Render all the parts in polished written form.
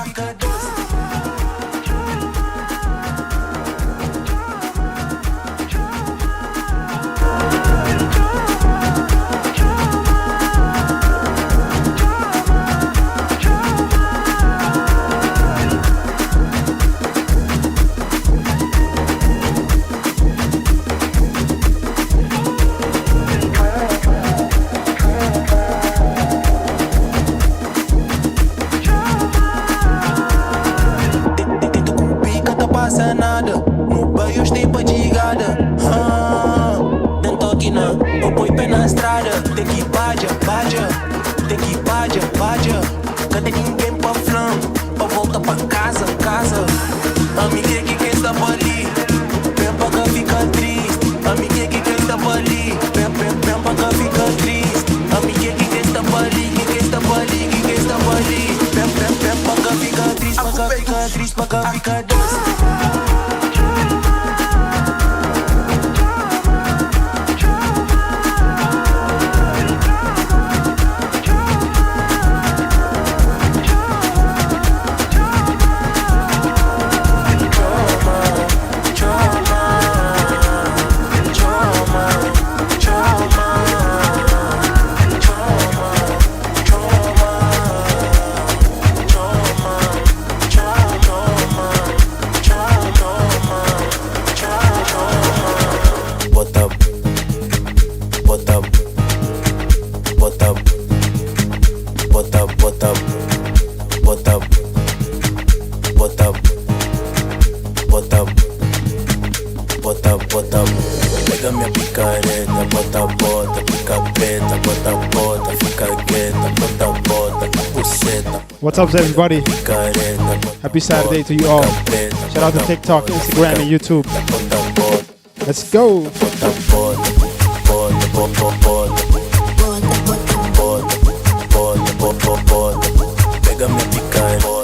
fica doce. Nada, no banho tem padigada. Tem toque na, eu põe pé na estrada. Tem que padia, tem que padia. Cadê ninguém pra flam, pra voltar pra casa. Amiga que está ali, vem pra cá fica triste. Amiga que está ali, vem pra cá fica triste. Amiga que está ali, vem pra cá fica triste, pra cá fica doce. Pega minha picareta, bota, pica preta, bota, fica quieta, bota, buceta. What's up, everybody? Happy Saturday to you all. Shout out to TikTok, Instagram, and YouTube. Let's go. Pega minha picareta.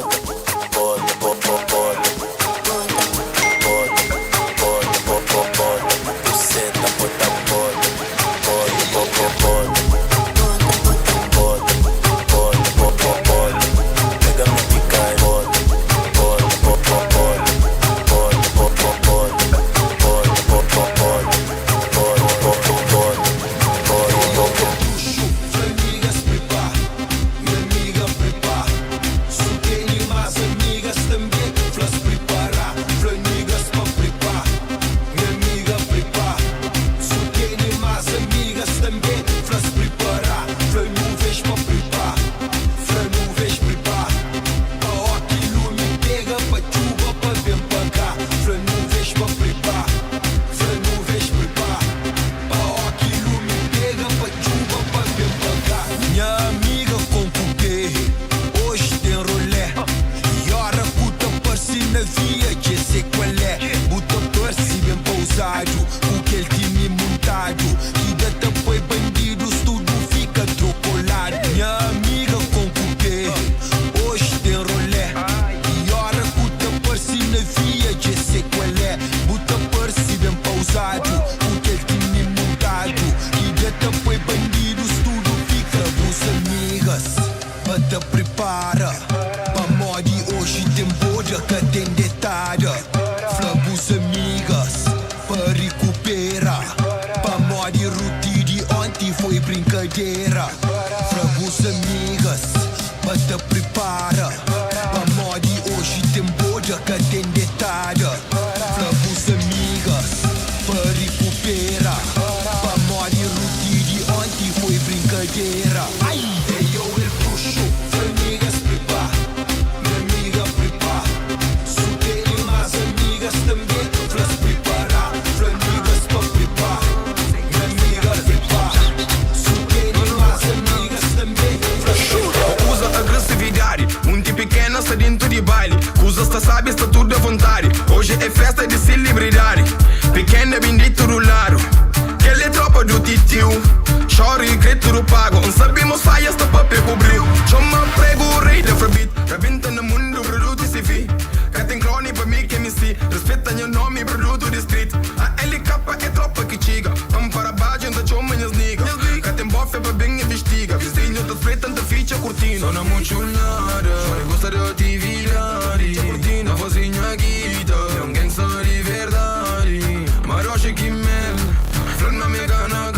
curtindo. Só na mochulada, eu gosto de atividade. Curtindo, a vozinha guita, é um gangsta de verdade. Mas eu acho que mesmo, flor na minha gana.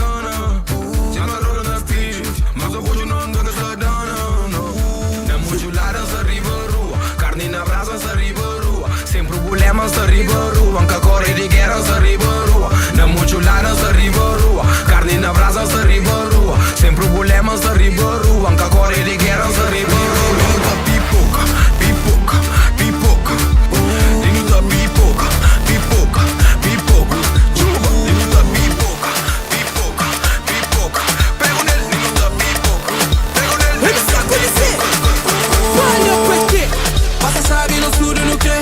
Se me rola na pista, mas eu vou de não ando nessa dana. Na mochulada se arriba a rua, carne na brasa se arriba a rua. Sem problemas se arriba a rua, anca corre de guerra se arriba a rua. Na mochulada se arriba a rua, carne na brasa se arriba a rua. Sem problemas se arriba a rua, anca corre de guerra se arriba a rua. Pipoca, pipoca, pipoca. Dinuta pipoca, pipoca, pipoca. Chupa, dinuta pipoca, pipoca, pipoca. Pego nele, dinuta pipoca. Pego nele, dinuta pipoca. Olha o PT, passa sabe no estudo no crê.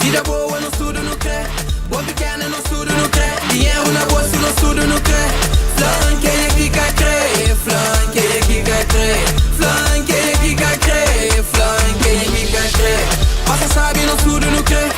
Vida boa no estudo no crê. Boa pequena no estudo no crê. Dinheiro na bolsa no estudo no crê. Flanqueia que cai crê. Flanqueia que cai crê. Flanqueia que cai crê. Flanqueia que cai crê. Passa sabe no estudo no crê.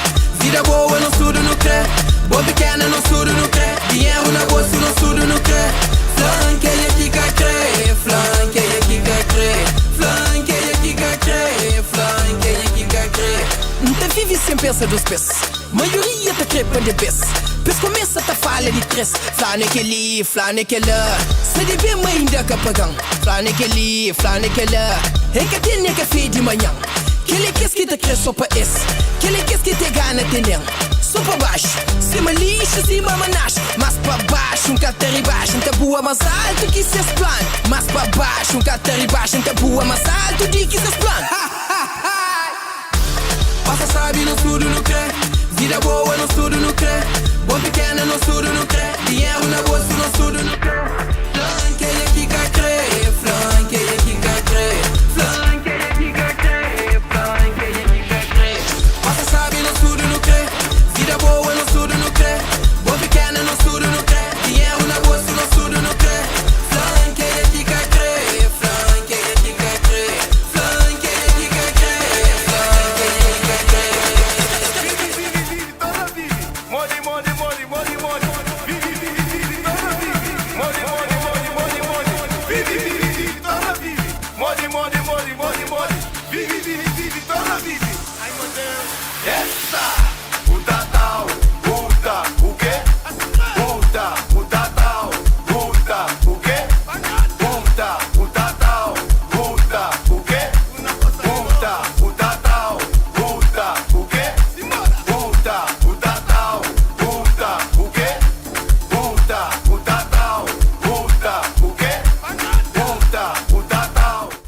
Vida boa no estudo no crê. Boa pequena no estudo no crê. Dinheiro na bolsa no estudo no crê. Flanqueia que cai crê. Flanqueia que cai crê. Flanqueia que cai crê. Flanqueia que cai crê. Não te vive sem pensa dos pés. Maioria te crepa de bes. Pes começa a falha de três. Flane que ali, flane que lá. Se de bem ainda capagão. Flane que ali, flane que lá. É que tem café de manhã. Que ele quer que te cresce só para esse. Que ele quer que te gana tenham. Só para baixo, cima lixo, cima manache. Mas para baixo, cater baixo. Então boa mais alto que se plan. Mas para baixo, cater baixo. Então boa mais alto de que se plan. Passa sabe no estudo no crê. Vida boa no estudo no crê. Boa pequena no estudo no crê. Dinheiro na bolsa no estudo no crê. Flanqueia que cai crê. Flanqueia que cai crê. Flanqueia que cai crê. Flanqueia que cai crê. Passa sabe no estudo no crê. Vida boa no estudo no crê. Boa pequena no estudo no crê. Dinheiro na bolsa no estudo no crê. Flanqueia que cai crê. Flanqueia que cai crê. Flanqueia que cai crê. Flanqueia que cai crê.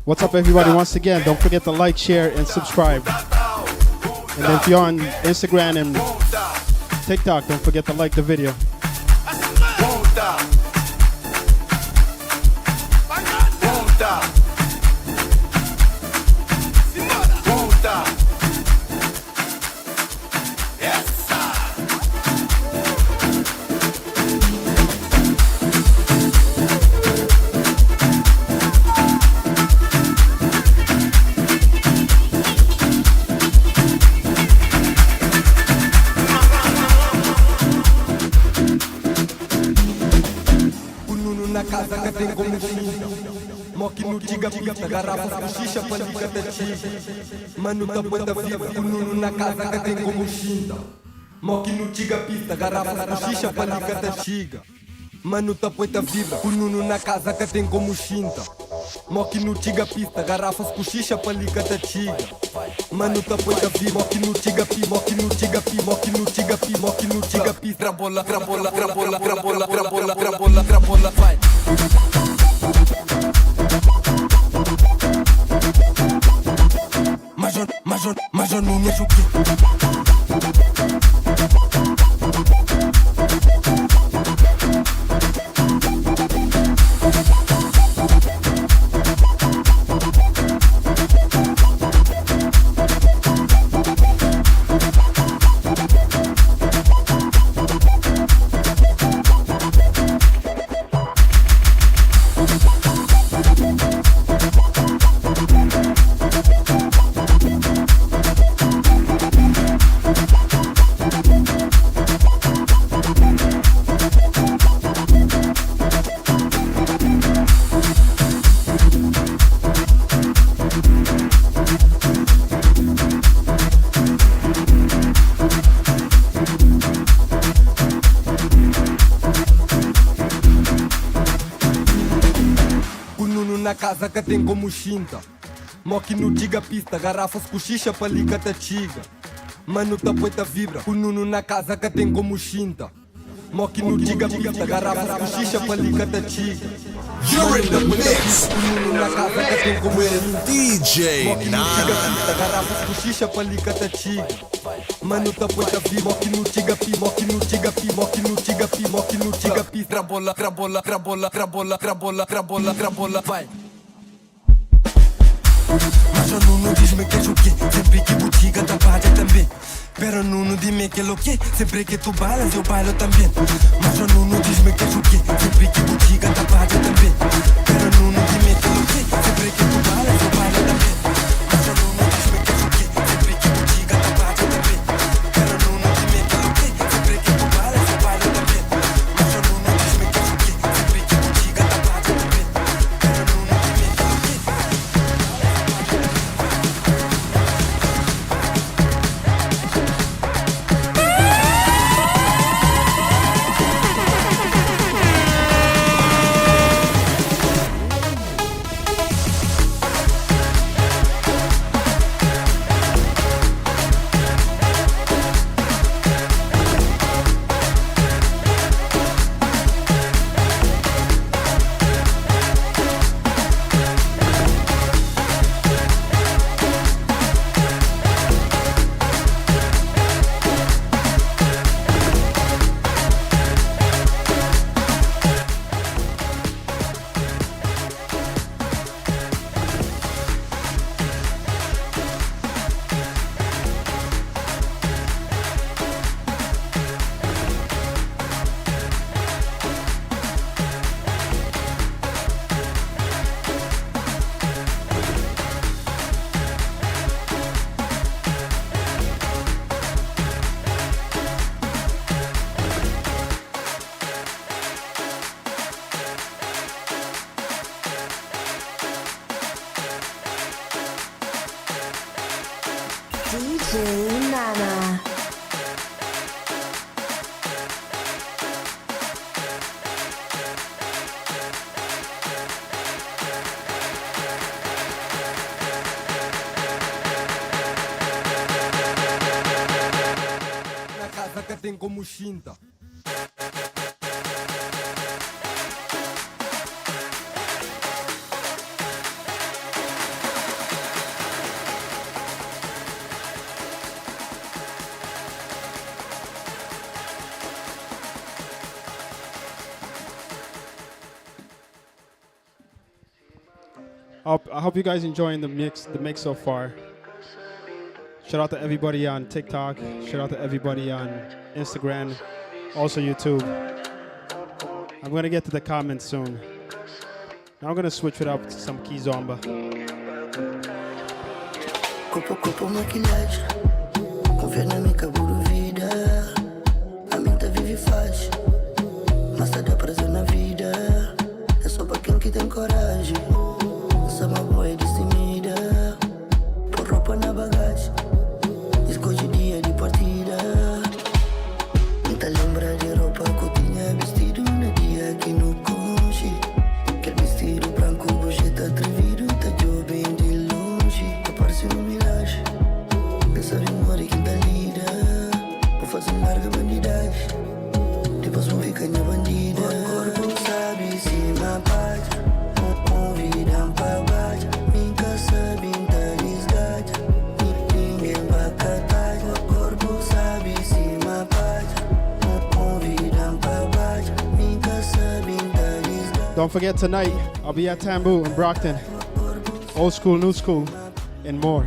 What's up, everybody? Once again, don't forget to like, share, and subscribe. And then if you're on Instagram and TikTok, don't forget to like the video. Moque no diga pita, garrafas com xixa, palica tatiga. Mano tá bota viva, o Nuno na casa que tem como xinda. Moque no diga pita, garrafas com xixa, palica tatiga. Mano tá bota viva, o Nuno na casa que tem como xinda. Moque no diga pista, garrafas com xixa, palica tatiga. Mano tá bota viva, moque no diga pi, moque no diga pi, moque no diga pi, moque no diga pi. Trabola, trabola, trabola, trabola, trabola, trabola, trabola, vai. Major Nunes o quê? na casa que tem como chinta. Moque no diga pista, garrafas com xixa pra liga ta chiga. Mano tá poeta vibra, o Nuno na casa que tem como chinta. Moque no diga pista, garrafas com xixa pra liga ta chiga. You're in the mix O Nuno na casa que tem como with DJ Moque no diga Nana. pista, garrafas com xixa pra liga ta chiga. Mano tá poeta vibra, moque no diga pi, moque no diga pi, moque no diga pi, moque no diga pi. Crabola, crabola, crabola, crabola, crabola, crabola, crabola, vai. Mas o Nuno diz-me que és o quê? Sempre que botiga da barra também. Pero Nuno dime que é o quê? Sempre que tu bailas eu bailo também. Mas o Nuno diz-me que és o quê? Sempre que botiga da barra também. Pero Nuno dime que é o quê? Sempre que tu bailas eu bailo também. Mas o Nuno diz-me que és o quê? Sempre que botiga da barra também. Pero Nuno dime que é o quê? Sempre que tu bailas eu bailo também. Mas o Nuno diz-me que és o quê? Sempre que botiga da barra também. Pero Nuno dime que é o quê? DJ Nana. Na casa que tem como chinta. I hope you guys enjoying the mix so far. Shout out to everybody on TikTok. Shout out to everybody on Instagram, also YouTube. I'm gonna get to the comments soon. Now I'm gonna switch it up to some Kizomba. Copo maquilhagem, confia na minha caburo vida. A mente vive e faz, mas tá dá prazer na vida. É só pra quem que tem coragem. Essa uma boa destemida, por roupa na bagagem. Escolhe dia de partida. Tá lembra de roupa que eu tinha vestido no dia aqui no conche. Aquele vestido branco, bojeta atrevido, tá de bem de longe. Tá parecendo um milagre. Essa memória que tá lida, vou fazer larga bandidagem. Depois vão ficar minha bandida. O corpo sabe se me apaga. Convidam pra baixo. Nunca sabem da desgata. Ninguém vai catar. O corpo sabe se me apaga. Convidam pra baixo. Nunca sabem da desgata. Don't forget tonight, I'll be at Tambu in Brockton. Old school, new school, and more.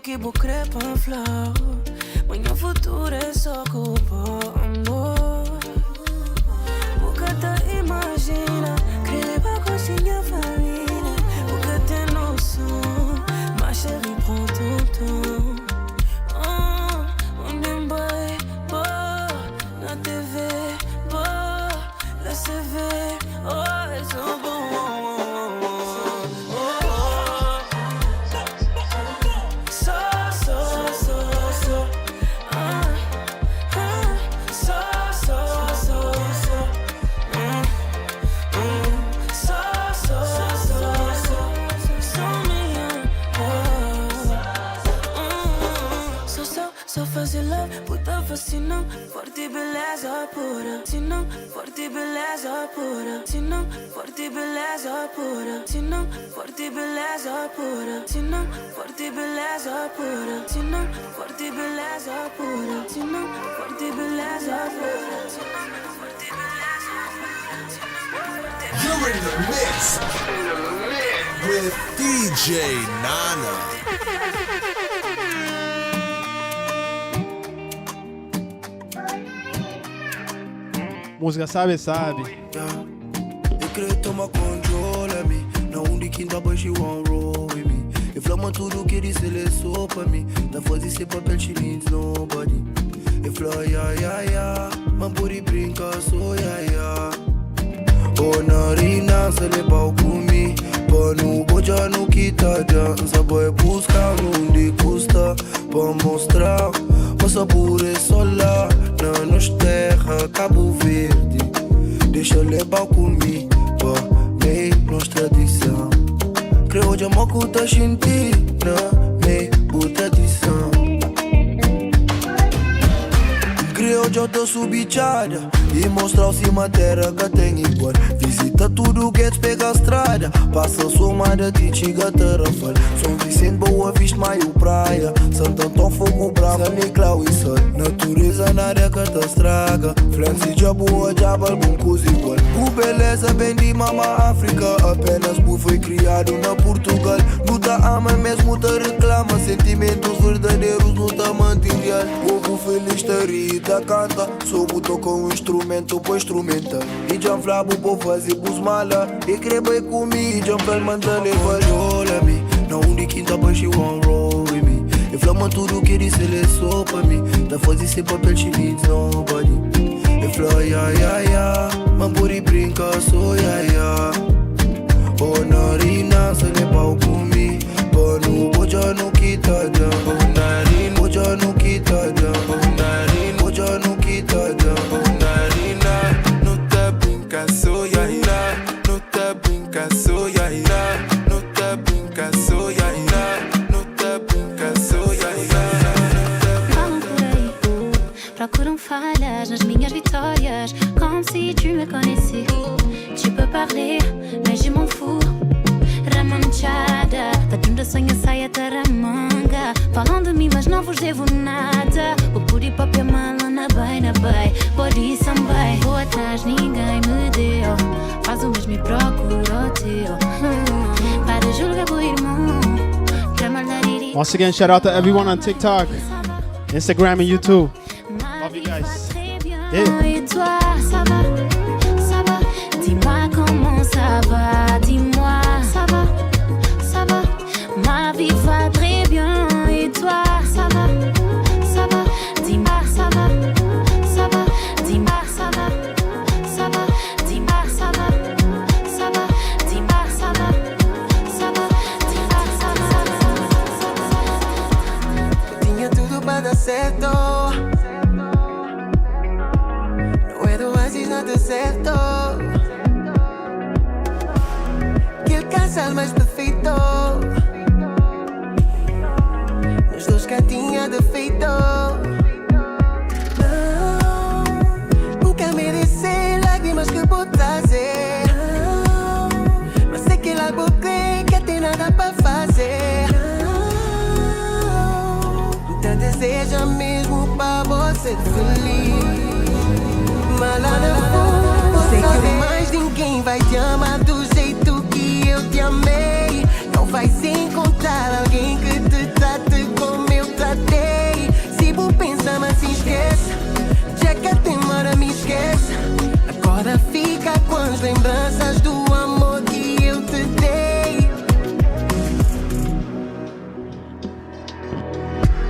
Que bucre pan flow, meu futuro é só culpa amor. Porque te imagina, creva cozinha família. Porque tem noção, ma chérie prends ton temps. On est boy, boy. fosse não forte beleza pura. Se não forte beleza pura. Se não forte beleza pura. Se não forte beleza pura. Se não forte beleza pura. Se não forte beleza pura. Se não forte beleza pura. Se não forte beleza pura. You're in the mix with DJ Nana. Música sabe, sabe. Eu creio toma controle a mim. Na de quinta, but she won't roll with me. Inflama tudo que disse, ele só pra mim. Da fazer esse papel, she needs nobody. Infla, ya, man pode brincar, só, ya. Oh, narina, se le pau comigo. Pra não bojar no que tá dança. Vai buscar onde custa. Pra mostrar. Passa por esse lá. Na nossa terra, Cabo Verde. Deixa levar comigo. Pra meio nossa tradição. Creio de amor que tá sentindo. Na meio tradição. Creio de outra subichada. E mostrar o cima terra que tem igual. Visita tudo que pega a estrada. Passa somada de chiga terrafal. São Vicente, Boa Vista, Maio, Praia. Santo Antão, Fogo Bravo, Nicolau e Sol. Natureza nada que te estraga. Francis, Jaboa, Jabal, Buncos igual. O beleza vem de mama África. Apenas bu foi criado na Portugal. Luta ama mesmo te reclama. Sentimentos verdadeiros, luta material. Povo feliz, te rita, canta. Sou buto com um instrumento, pô instrumental. E já flabo, pô fazer bus mala. E creba comigo, já fel manda levar. Olha me, na de quinta, but she won't roll with me. Inflama tudo que disse, ele só pra mim. Da fazer esse papel, she needs nobody. Infla, ya, man pode brincar, só, ya. Oh, narina, se le pau comigo. Pra não bojar no que tá dando. Oh, narina, bojar no que tá dando. Oh, narina, bojar no que tá dando. Oh, narina, não te brinca, só, ya. Não te brinca, só, ya. Não te brinca, só, ya. Não te brinca, só, ya. Falam por aí, procuram falhas nas minhas vitórias. Comme si tu me connaissais. Tu peux parler, mais je m'en fous. Ramanchada, padrinho sonha saia taramanga. Falam de mim, mas não vos devo nada. O puri pop é mala na bai. Pode sambai, vou atrás, ninguém me deu. Faz o mesmo e procura o teu. Para julgar o irmão. Once again, shout out to everyone on TikTok, Instagram and YouTube. Love you guys. Et toi, ça va? Dis-moi comment ça va. Dis-moi, ça va? Ma vie va très bien. Et toi, ça va? Dis-moi, ça va? Dis-moi, ça va? Dis-moi, ça va? Dis-moi, ça va? Tinha tudo pra dar certo. Não é do oásis nada certo. Que o casal mais perfeito. Nós dois cá tinha defeito. Não, nunca mereci lágrimas que vou trazer. Mas sei que lá vou crer que tem nada pra fazer. Então deseja mesmo pra você feliz. Mas lá no fundo sei que mais ninguém vai te amar do jeito que eu te amei. Não vai se encontrar alguém que te trate como eu tratei. Se vou pensar, mas se esquece. Já que tem hora me esquece. Agora fica com as lembranças do amor que eu te dei.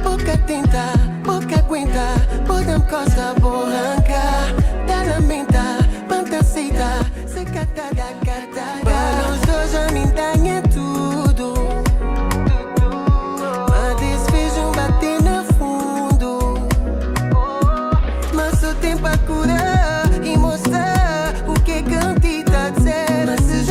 Pouca tenta, pouca aguenta. Podem costa, vou arrancar. Tá lamenta, manta aceita. Se cata da carta. Para nós dois a montanha é tudo. Mas desvejo bater no fundo. Mas o tempo a curar e mostrar o que canti tá dizer. Mas se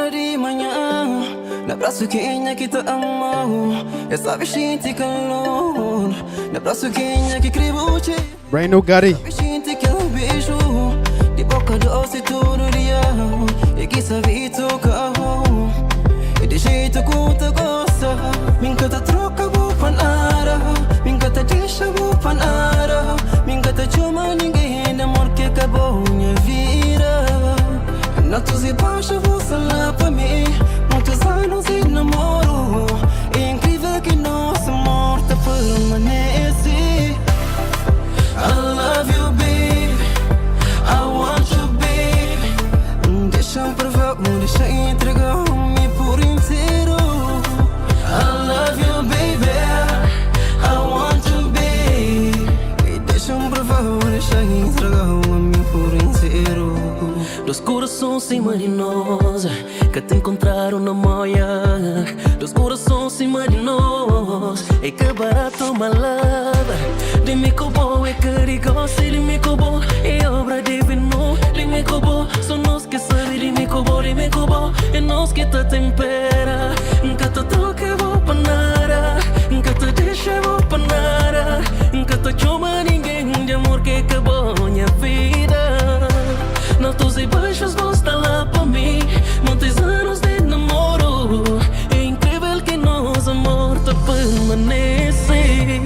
hora de manhã, no abraço quentinho que te amo, essa vestinha de calor, no abraço quentinho que cribuche, Brand new Gotti. vestinha que eu beijo, de boca doce todo dia, e que sabe tocar, e de jeito que tu gosta, minha te troca vou panara, minha te deixa vou panara, minha te chama ninguém, amor que acabou minha vida. Altos e baixos você lá pra mim, muitos anos de namoro, é incrível que nosso amor tá permanece. I love you baby, I want you baby, deixa provar, deixa entregar-me por inteiro. I love you baby, I want you baby, deixa provar, deixa entregar-me por inteiro. Dos corações cima de nós, que te encontraram na moia. Dos corações cima de nós, é que barato malada. De me cobo é carigoso, de me cobo é obra divina. De me cobo, são nós que sabem de me cobo, é nós que te tempera. Que te toca vou panara, que te deixa vou panara, que te chama ninguém de amor que acabou minha vida. Altos e baixos gosta lá pra mim, muitos anos de namoro, é incrível que nosso amor te permanece.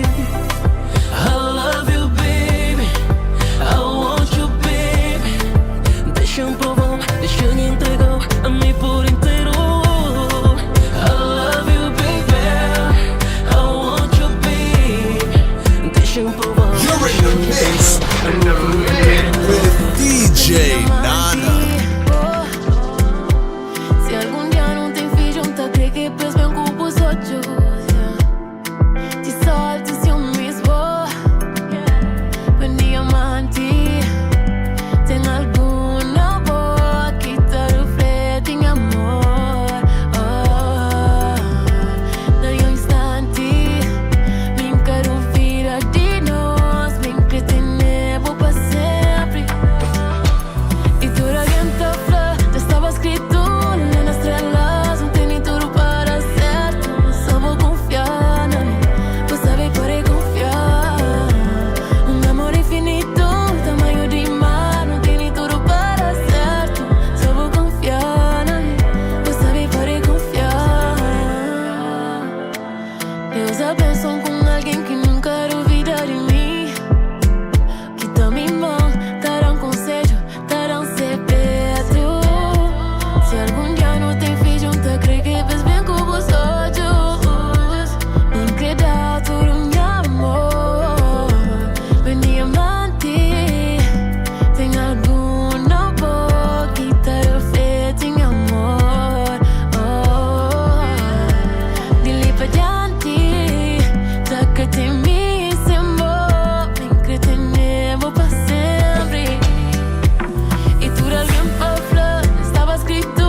I love you baby, I want you baby, deixa-me provar, deixa-me entregar a mim por inteiro. I love you baby, I want you baby, deixa-me provar. You're in the mix with DJ Nana. Se algum dia não tem filho, não tá crê que pensa bem com os outros. Te solto se eu mesmo pra diamante. Tem alguma boa que te reflete em amor. No instante, me quero vir de nós, me entretener pra sempre. E tudo alguém tá flor, já estava escrito nas estrelas, não tem nem tudo para certo. Só vou confiar na mim, vou saber poder confiar. Amor infinito, tamanho de mar, não tem nem tudo para certo. Só vou confiar na mim, vou saber poder confiar. Deus abençoe com alguém que nunca duvida de mim, que tá me mão, dará conselho, dará ser perto. Se algum dia não tem filho, não tá crê que fez bem com os outros. Não quer dar tudo meu amor, bem diamante. Tem alguma boa que tá reflete em amor. Dili pra diante, tá que tem me amor, me entretener vou pra sempre. E tudo alguém pra flor, estava escrito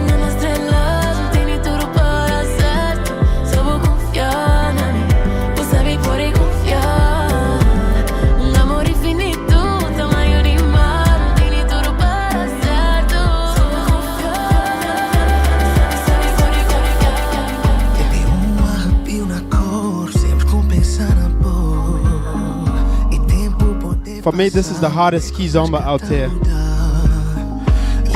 nas estrelas, não tem nem tudo para certo. Só vou confiar na mim, vou saber poder confiar. Amor infinito, tamanho de mar, não tem nem tudo para certo. Só vou confiar, saber poder confiar. Tem arrepio na cor, sempre com pensar na boa. E tempo poder For me, this is the hottest kizomba out there.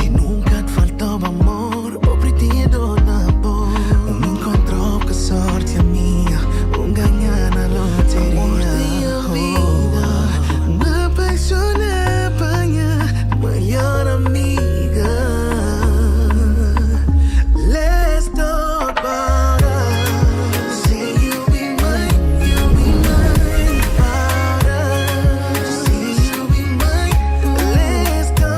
E nunca te faltava amor, obrigado na boa. Encontrou com sorte a minha, ganhar na loteria. Amor de vida, me apaixonei pra minha maior amiga. Let's talk about us. Say you'll be mine, you'll be mine. About us. Say you'll be mine. Let's talk.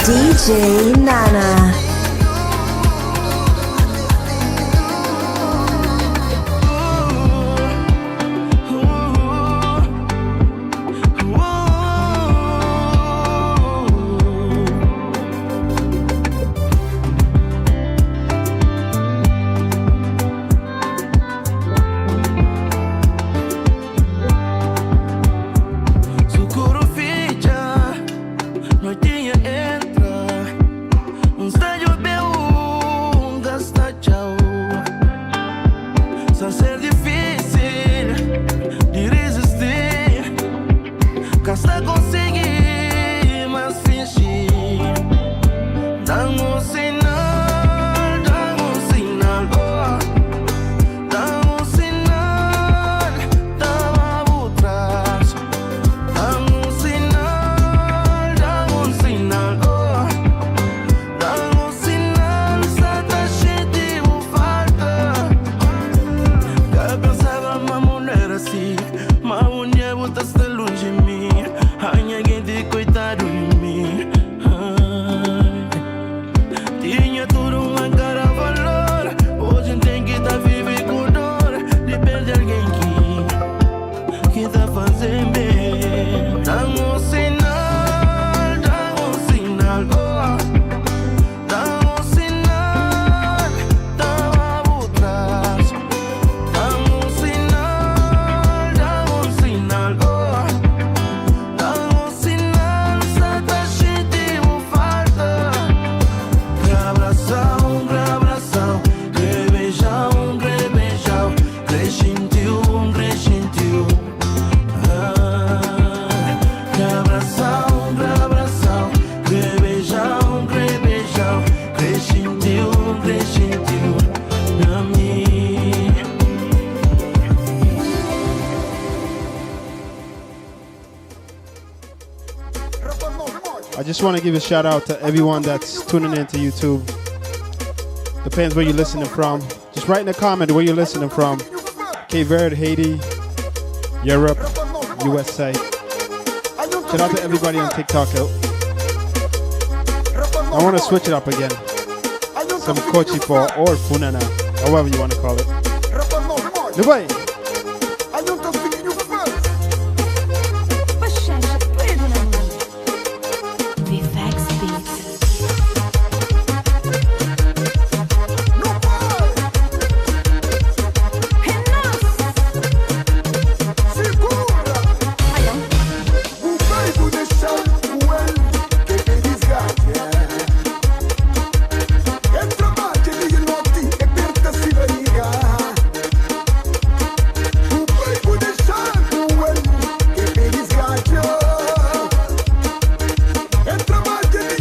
DJ Nana. I just want to give a shout out to everyone that's tuning into YouTube. Depends where you're listening from. Just write in a comment where you're listening from. Cape Verde, Haiti, Europe, USA. Shout out to everybody on TikTok. I want to switch it up again. Some Kochipo or Funana, however you want to call it. Dubai. Entra mais de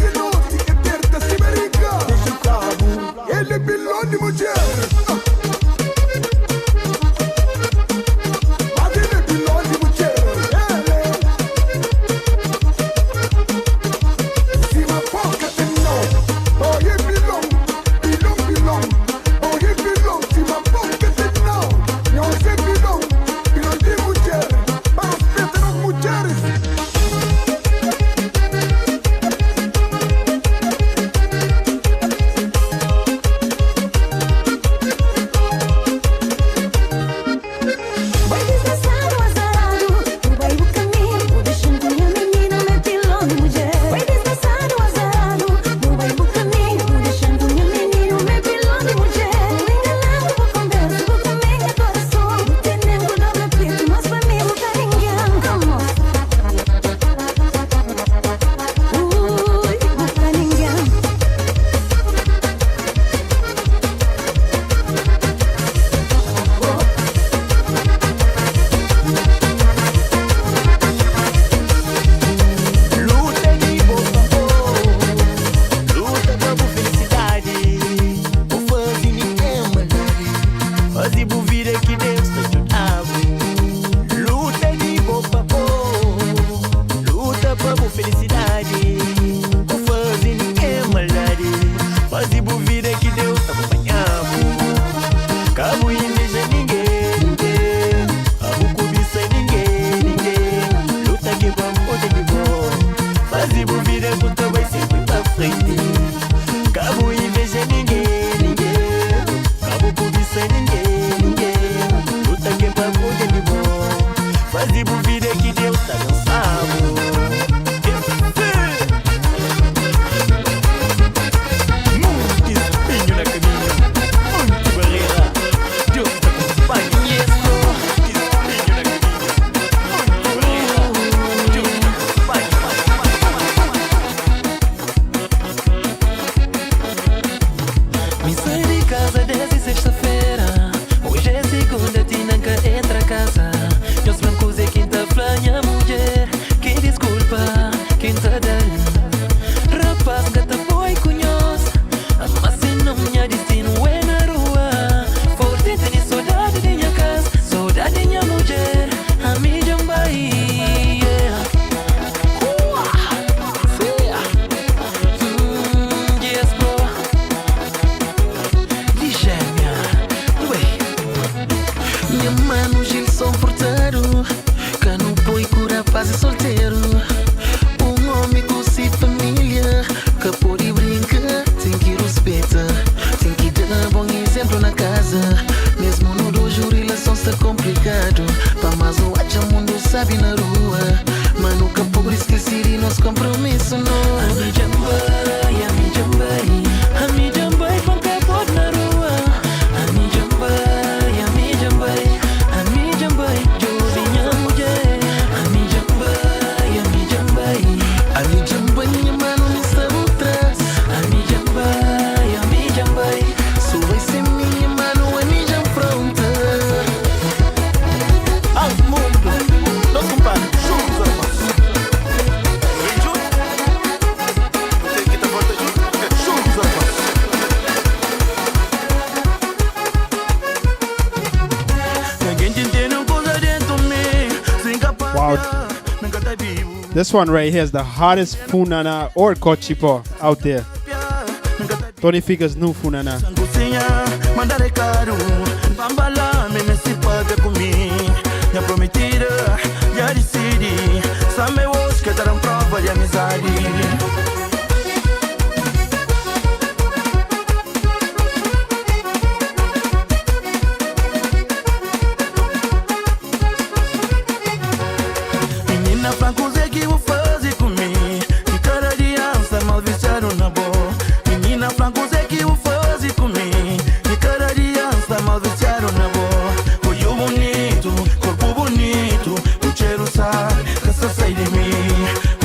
This one right here is the hottest Funana or Kochipo out there. Tony Figure's new Funana. Mandare caro, bambala, me si pode comigo. Minha prometida, já decidi. Só meus que darão prova de amizade. Menina francuze que vou fazer comigo. Que cada criança mal vestido na boa. Menina francuze que vou fazer comigo. Que cada criança mal vestido na boa. Olho bonito, corpo bonito. O cheiro sai, que sai de mim.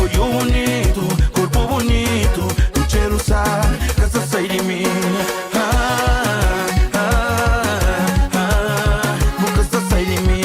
Olho bonito, corpo bonito. O cheiro sai, que sai de mim. Nunca sai de mim.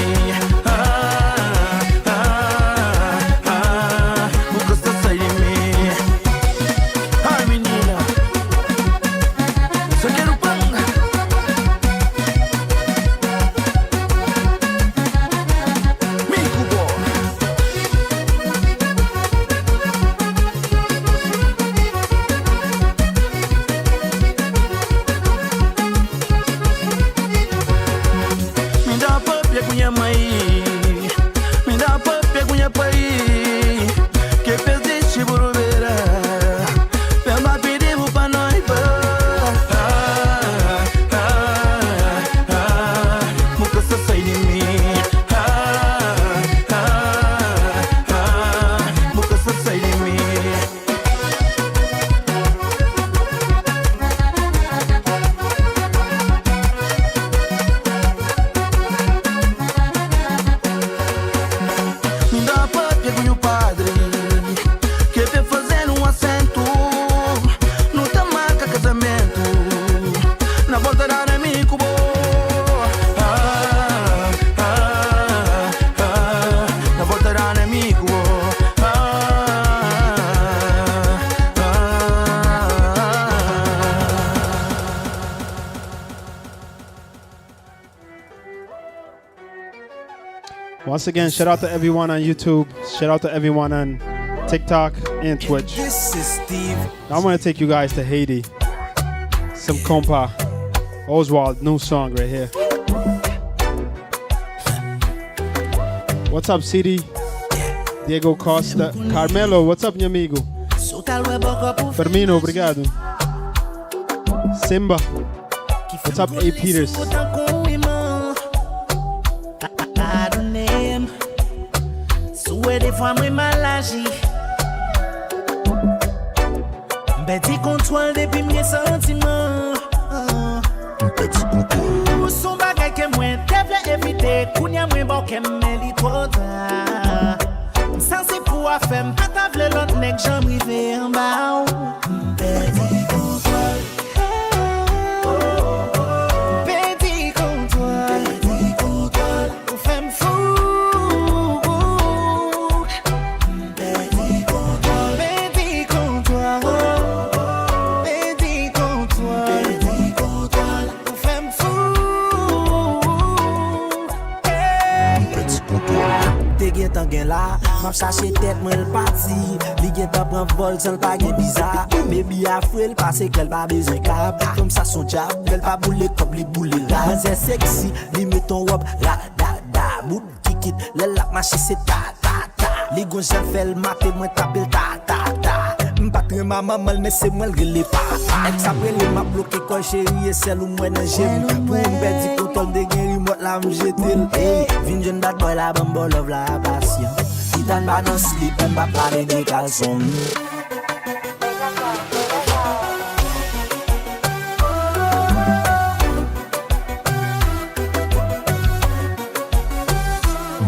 Once again, shout out to everyone on YouTube. Shout out to everyone on TikTok and Twitch. This is Steve. Now I'm going to take you guys to Haiti. Some compa. Oswald, new song right here. What's up, CD? Diego Costa. Carmelo, what's up, meu amigo? Firmino, obrigado. Simba. What's up, A. Peters? Des fois moi malagie Petit contrôle depuis mes sentiments Petit contrôle Son bagay que moi devrais éviter Kounya moi bon que me li trop tard Sans pour faire pas table l'autre nèg j'en rivé en bas Petit contrôle Petit contrôle Petit contrôle Pour faire me fou Gen la, m'a cherché tête moi le parti. Li gen ta prend vol sans pas gen bizarre. Baby a frêle parce qu'elle pas besoin câble. Comme ça son job, elle pas boule comme li boule là. C'est sexy, li met ton robe la da da. Mood kick it, le la marché c'est ta ta ta. Li gon j'en fait le matin moi taper ta ta ta. M'patre ma maman mais c'est moi le les pas. Ex après le m'a bloqué quand chérie et celle où moi dans j'aime. Pour m'perdre contrôle de guerre remote là m'jeter. Hey, vin jeune bad boy la bambo love la passion. Titan ba non slip m'a parler de caleçon.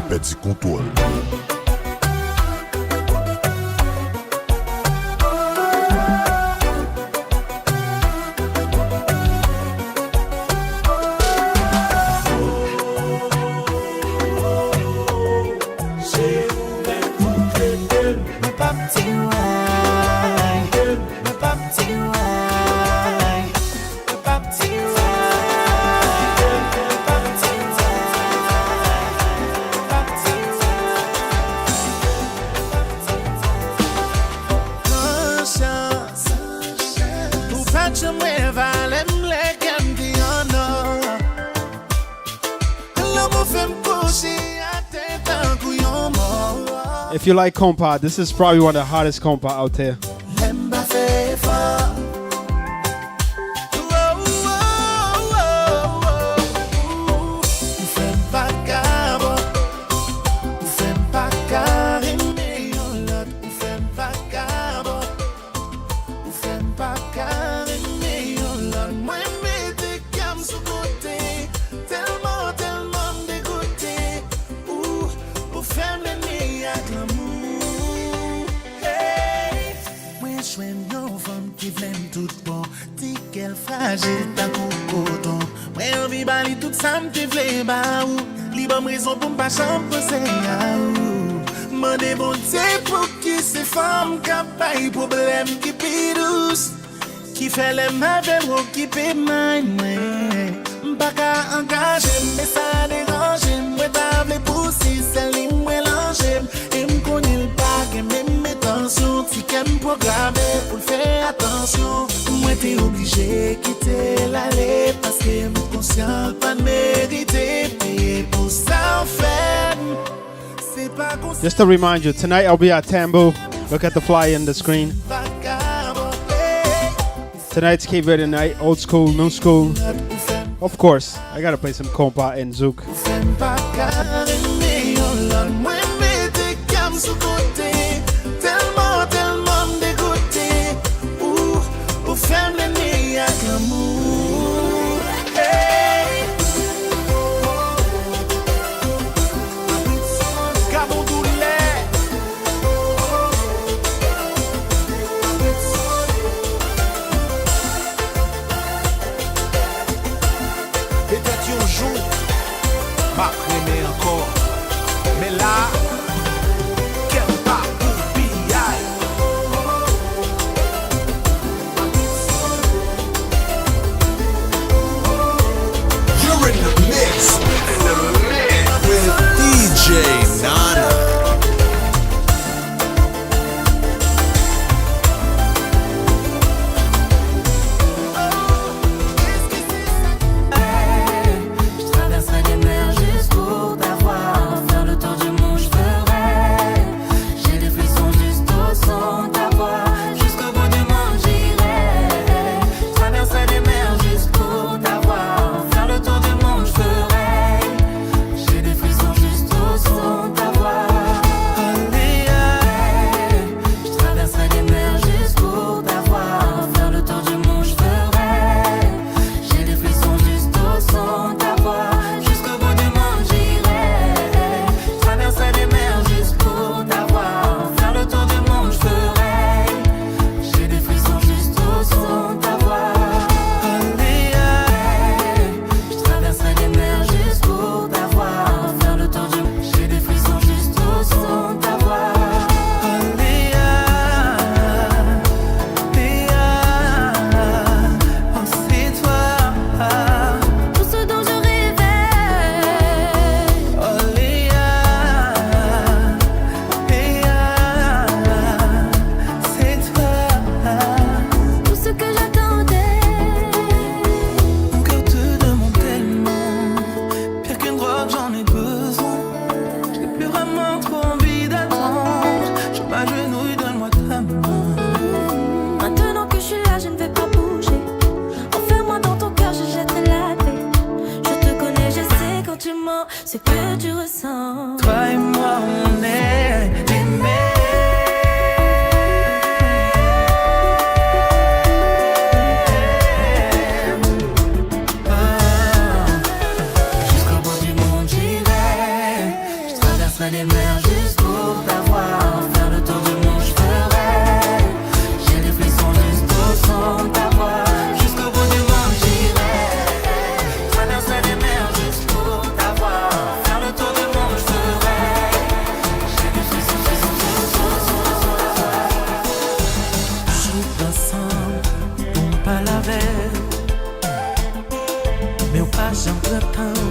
Petit contrôle. J'aimerais valer les candy en or. L'amour fait me coucher à tête en couillon mort. If you like compa, this is probably one of the hottest compa out there. L'aime pas fait fort. Fragile tant qu'au coton. Moi, on vit bali tout ça, m'te vle ba ou. Li bonne raison pour m'pas chambre penser à ou. Mande bon Dieu pour qui ces femmes qui paye problème qui pi douce. Qui fait les mauvais mots qui pi mine. M'pas qu'à engager, mais ça dérange. Moi, t'as vle pousser, c'est li mélanger. Et m'connait le pas que même mes tensions. Si qu'elle programmer pour faire attention. Moi t'es obligé quitter l'aller parce que me conscient pas de mériter payer pour ça en fait. C'est pas conscient. Just to remind you, tonight I'll be at Tambo. Look at the flyer on the screen. Tonight's Cape Verde night, old school, new school. Of course, I gotta play some compa and zouk. Ce que tu ressens. Toi et moi, on est aimés. Jusqu'au bout du monde, j'irai. Je traverserai les mers juste pour t'avoir. Faire le tour du monde, je ferai. J'ai des frissons juste au son de ta voix. Jusqu'au bout du monde, j'irai. Je traverserai les mers juste pour t'avoir. Faire le tour du monde, je ferai. J'ai des frissons juste au son de ta voix. Tout ensemble, on pas la veille. Mais on passe un peu de temps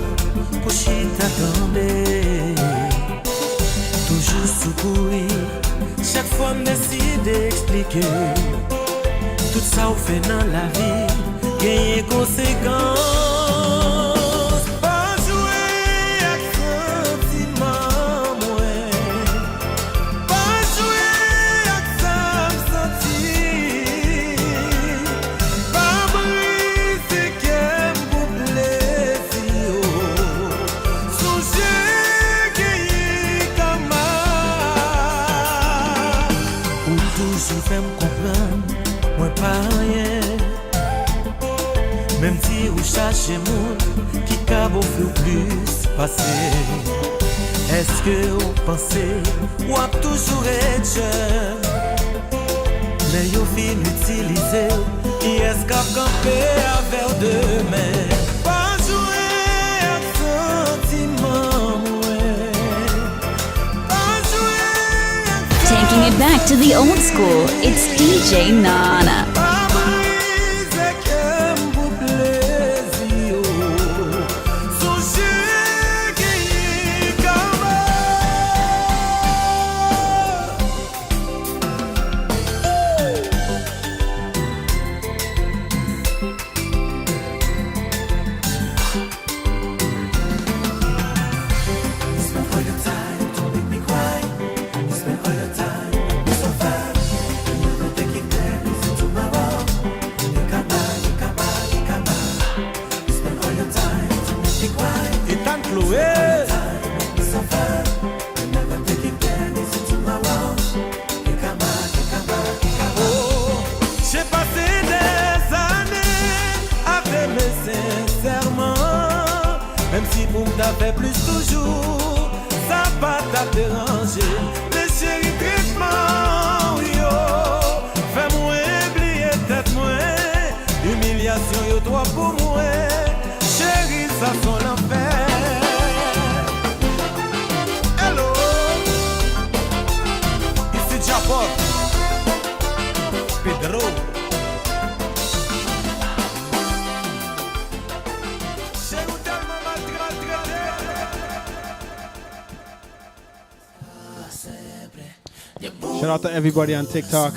pour t'attendre. Toujours secourir, chaque fois me décide d'expliquer. tout ça ou fait dans la vie, gagne conséquences. Pas jouer avec sentiment, moi. Pas jouer avec ça senti. Pas briser qu'elle vous plaisir. Songez gagner comme ou toujours fait me comprendre, moi pas rien. Même si vous cherchez monde qui caveau fait plus passer. Est-ce que vous pensez ou a toujours être jeune? Mais vous fin utiliser, qui est-ce qu'a campé avec demain? Pas jouer avec sentiment, pas jouer avec Taking it back to the old school, it's DJ Nana. J'ai passé des années avec mes sincèrement. Même si vous m'avez plus toujours, ça va t'a déranger. Les chéris traitements, yo, fais-moi oublier tête moi. Humiliation, yo, toi pour moi. Chérie, ça son l'enfer. Hello, ici Japon. Pedro. Shout out to everybody on TikTok.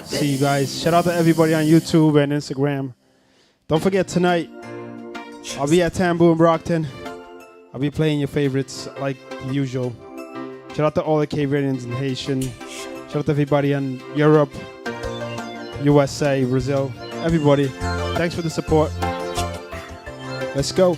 See you guys. Shout out to everybody on YouTube and Instagram. Don't forget tonight, I'll be at Tambu in Brockton. I'll be playing your favorites like usual. Shout out to all the Caribbeans and Haitian. Shout out to everybody in Europe, USA, Brazil, everybody. Thanks for the support. Let's go.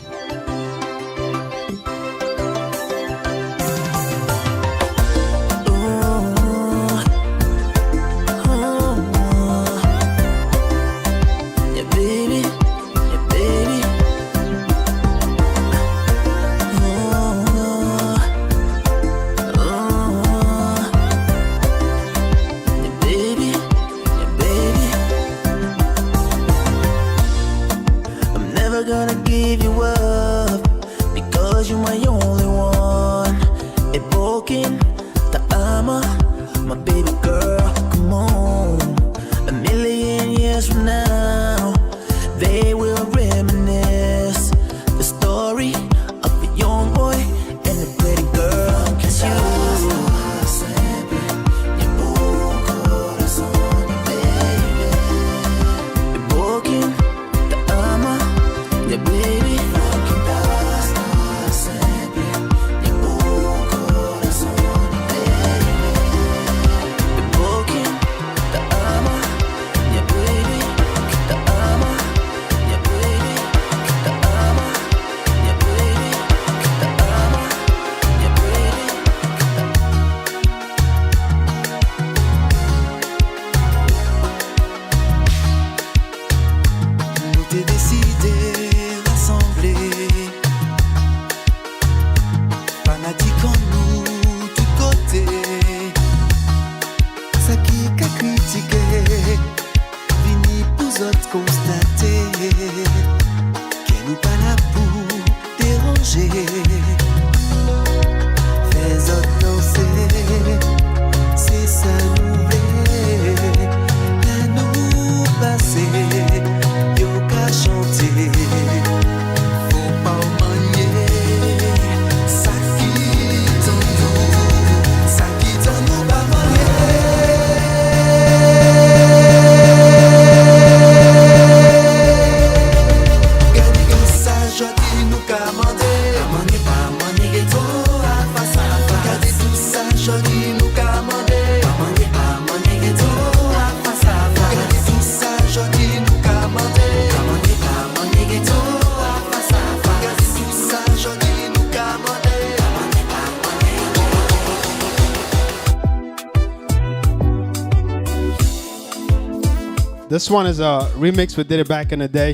This one is a remix we did it back in the day.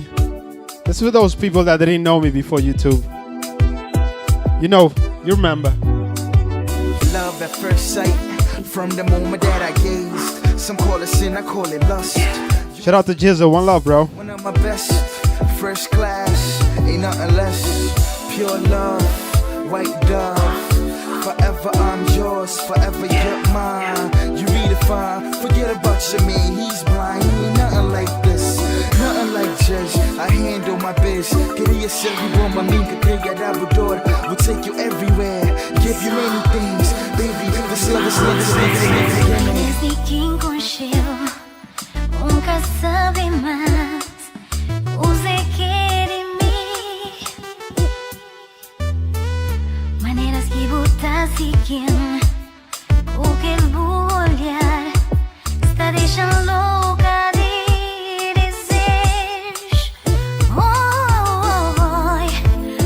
This is for those people that didn't know me before YouTube. You know, you remember. Love at first sight, from the moment that I gazed. Some call it sin, I call it lust. Shout out to Jizza, one love, bro. One of my best, first class, ain't nothing less. Pure love, white dove. Forever I'm yours, forever you're mine. You redefine, forget about your man, he's blind. He ain't nothing like this, nothing like Judge. I handle my biz. Queria ser igual uma minha criadora. We'll take you everywhere, give you many things. Baby, this love is Desde que enconcheu, nunca sabe mais. Você quer em mim maneiras que botar seguindo. O que ele olhar está deixando louca de desejo. Oi,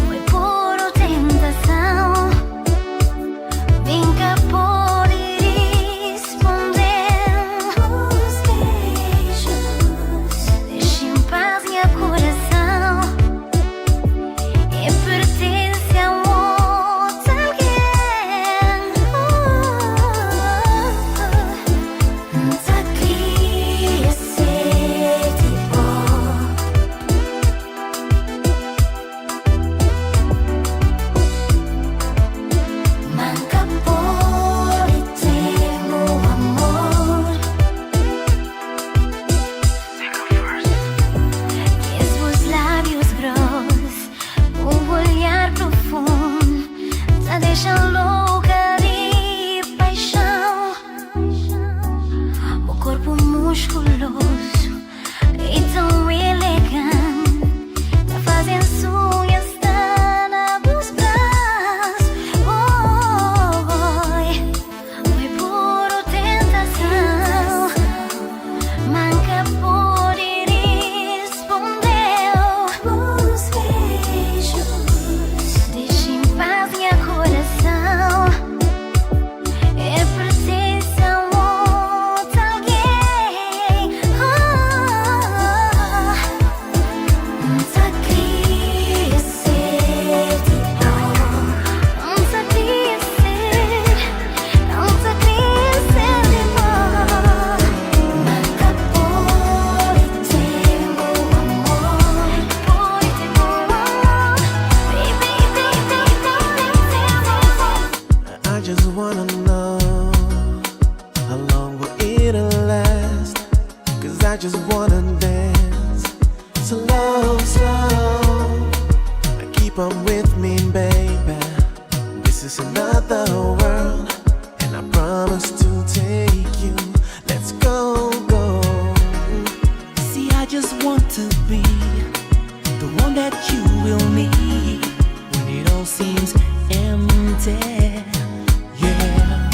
foi puro tentação. Vem cá, pode responder. Os beijos deixa em paz meu coração. E pertence a outro alguém. Só queria ser tipo. Manca por eterno amor. Que os lábios grossos, o olhar profundo, tá deixando louca de paixão. O corpo musculoso e tão elegante, tá fazendo sonhos estar nos braços. Oi, foi puro tentação. Manca poder responder. Os beijos deixa em paz meu coração. É pertence a outro alguém. Só queria ser tipo. Só queria ser. Só queria ser tipo. Manca por eterno amor. Por eterno amor. Baby, I just wanna know how long will it last? 'Cause I just wanna dance slow, slow. Keep on with me, baby. This is another world, and I promise to take you. Let's go, go. See, I just want to be the one that you will need when it all seems empty. Yeah,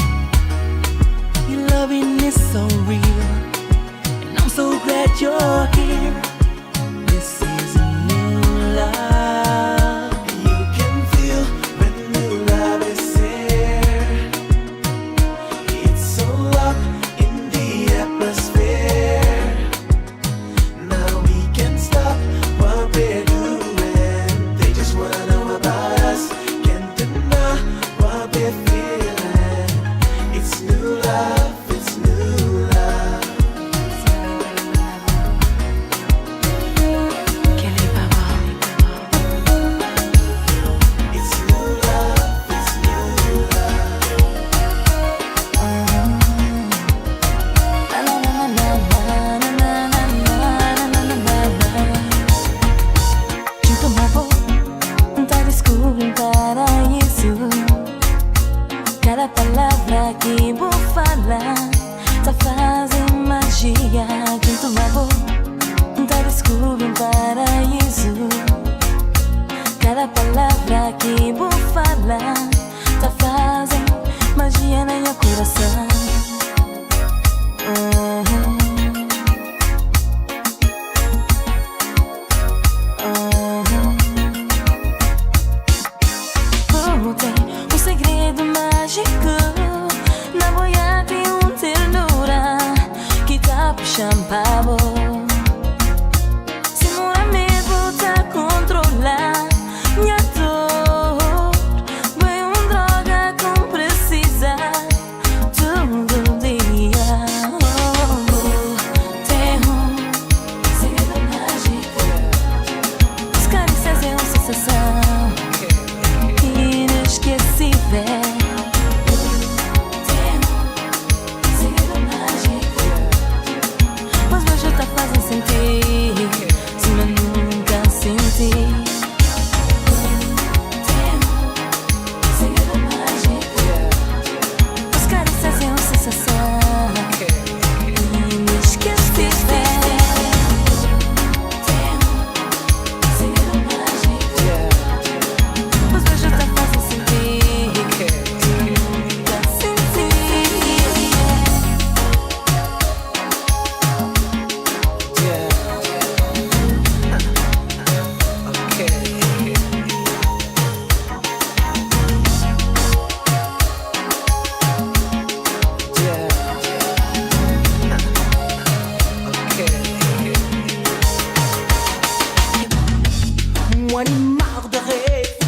your loving is so real, and I'm so glad you're here. This is a new love. You can feel when new love is here. It's so up in the atmosphere. Now we can stop what we're doing. They just wanna know about us. Can't deny what we're feeling. It's new love, it's new love.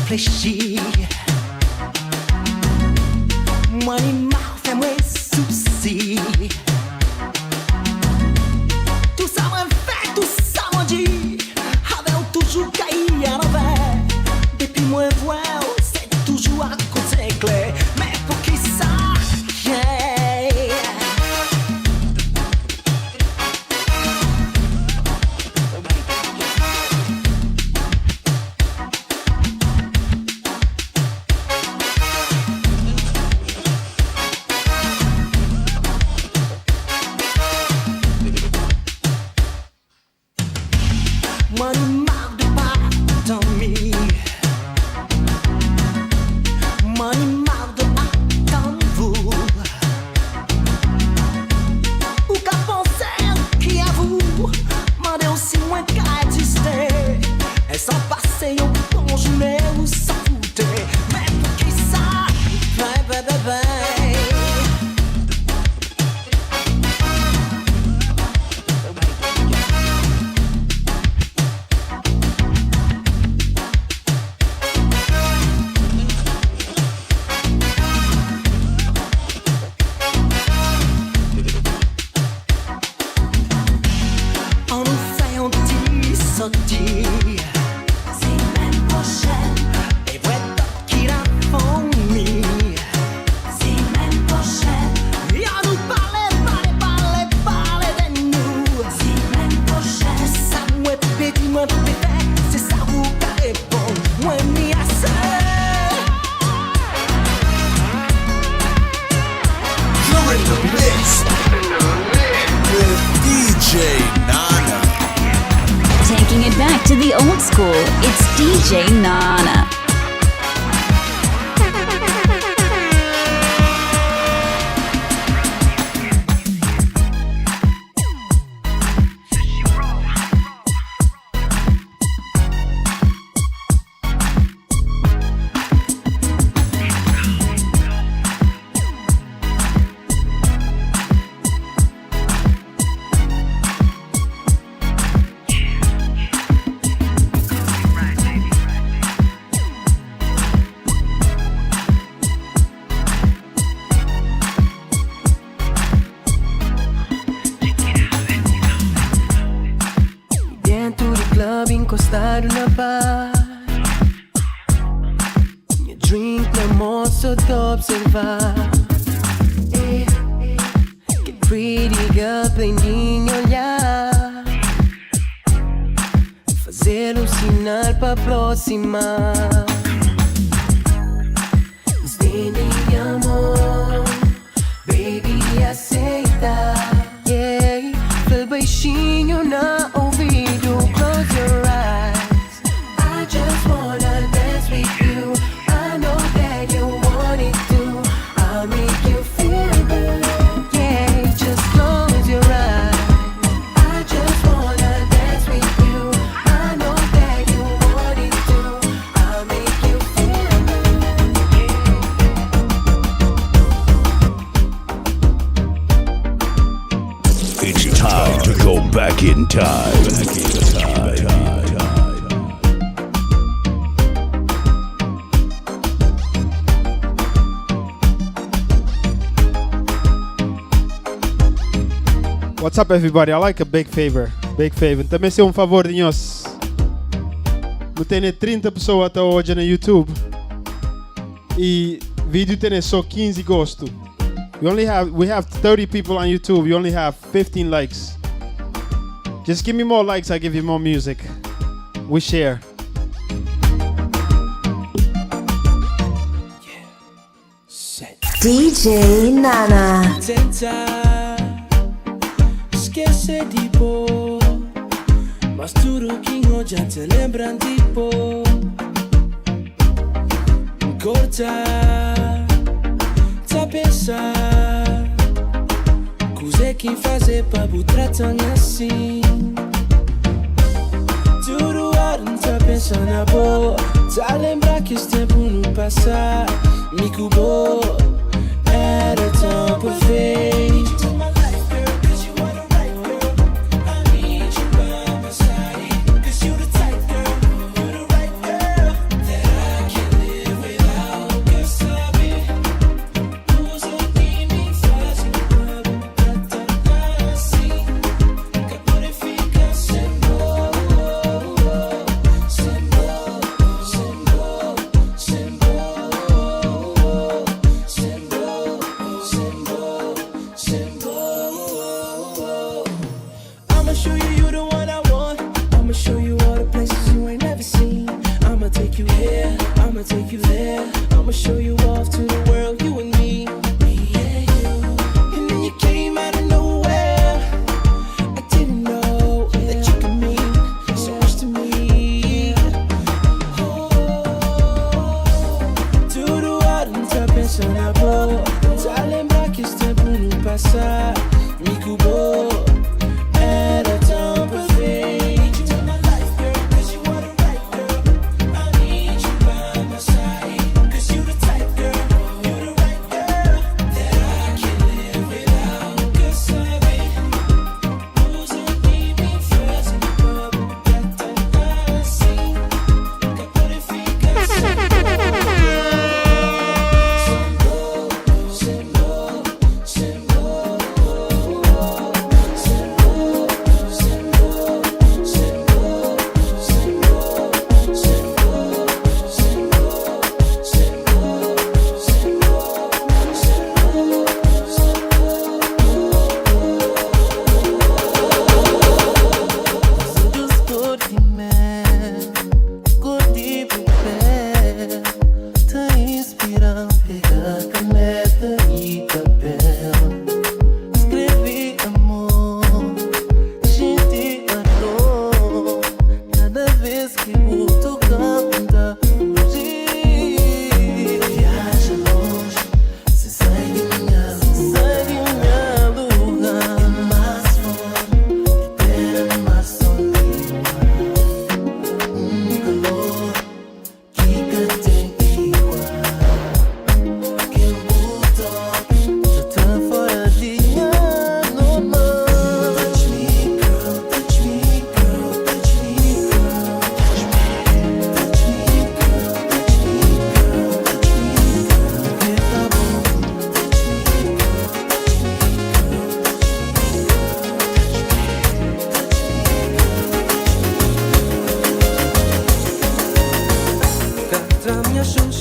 réfléchir. Moi, animal, fais-moi souci. Tout ça m'a fait, tout ça m'a dit. Avec toujours caillé à l'envers. Depuis moi, voir, c'est toujours à côté clair. Mais pour qui ça? Moi, je marre de pas dormir. Moi, je marre de attendre vous. Ou qu'à penser qui à vous. Mandez aussi moins qu'à exister. Et sans passer au bon journée ou s'en fouter. Mais pour qui ça? Bye bye bye bye. On nous fait un petit sortie. Semaine prochaine. Et voilà qui la font mis. Semaine prochaine. Y'a nous parler de nous. Semaine prochaine. Ça m'a pété, c'est ça vous qui répond. Moi, m'y a You're in the mix with DJ Nana. Taking it back to the old school, it's DJ Nana. Dentro do club encostado na bar. Minha drink na mão só tô a observar. Que pretty girl prendinho olhar. Fazer sinal pra aproximar. Estende amor, baby, aceita. Yeah, feel baixinho na ouvido. Close your eyes. I just wanna dance with you. I know that you want it too. I'll make you feel good. Yeah, just close your eyes. I just wanna dance with you. I know that you want it too. I'll make you feel good. It's time to go back in time. What's up, everybody? I like a big favor. Big favor. Também se favor de nós. Eu tenho 30 pessoas até hoje no YouTube. E o vídeo tem só 15 gostos. We have 30 people on YouTube. We only have 15 likes. Just give me more likes, I give you more music. We share. DJ Nana. Tentar esquecer de pôr, mas tudo que hoje te lembram de pôr. Cortar, tá pensar, coisa que fazer pra botar tão assim. Tudo hora tá pensando na boa, tá lembrar que esse tempo não passa. Me cubou, era tão perfeito. I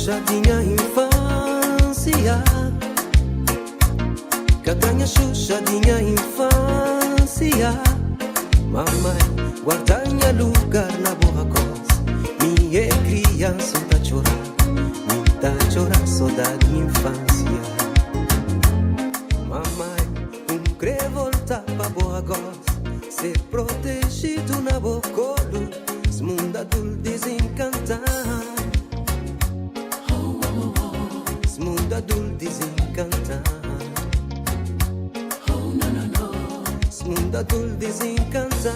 Xuxa tinha infância, Catanha Xuxa tinha infância. Mamãe, guardanha lugar na boa coisa. Minha criança tá chorando, me tá chorando saudade de infância. Mamãe, quer voltar pra boa coisa, ser protegido na boca colo, esse mundo adulto desencantar. Esse mundo adulto desencantar. Esse mundo adulto desencantar.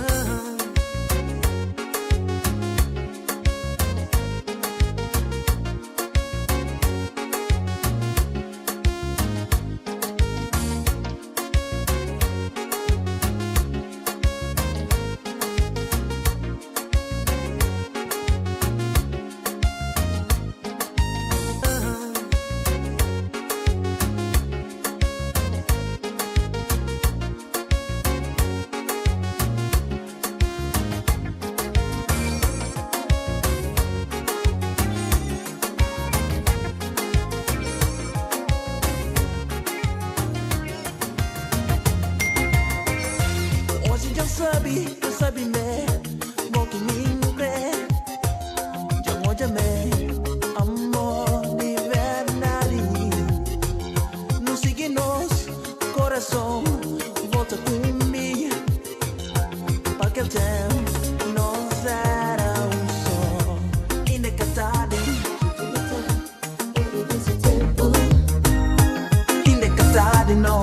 Eu sabe me, bom que me crê, já moja me, amor de verdade. Não siga nos coração, volta comigo, para aquele tempo nós era só, indecatado, indecatado não.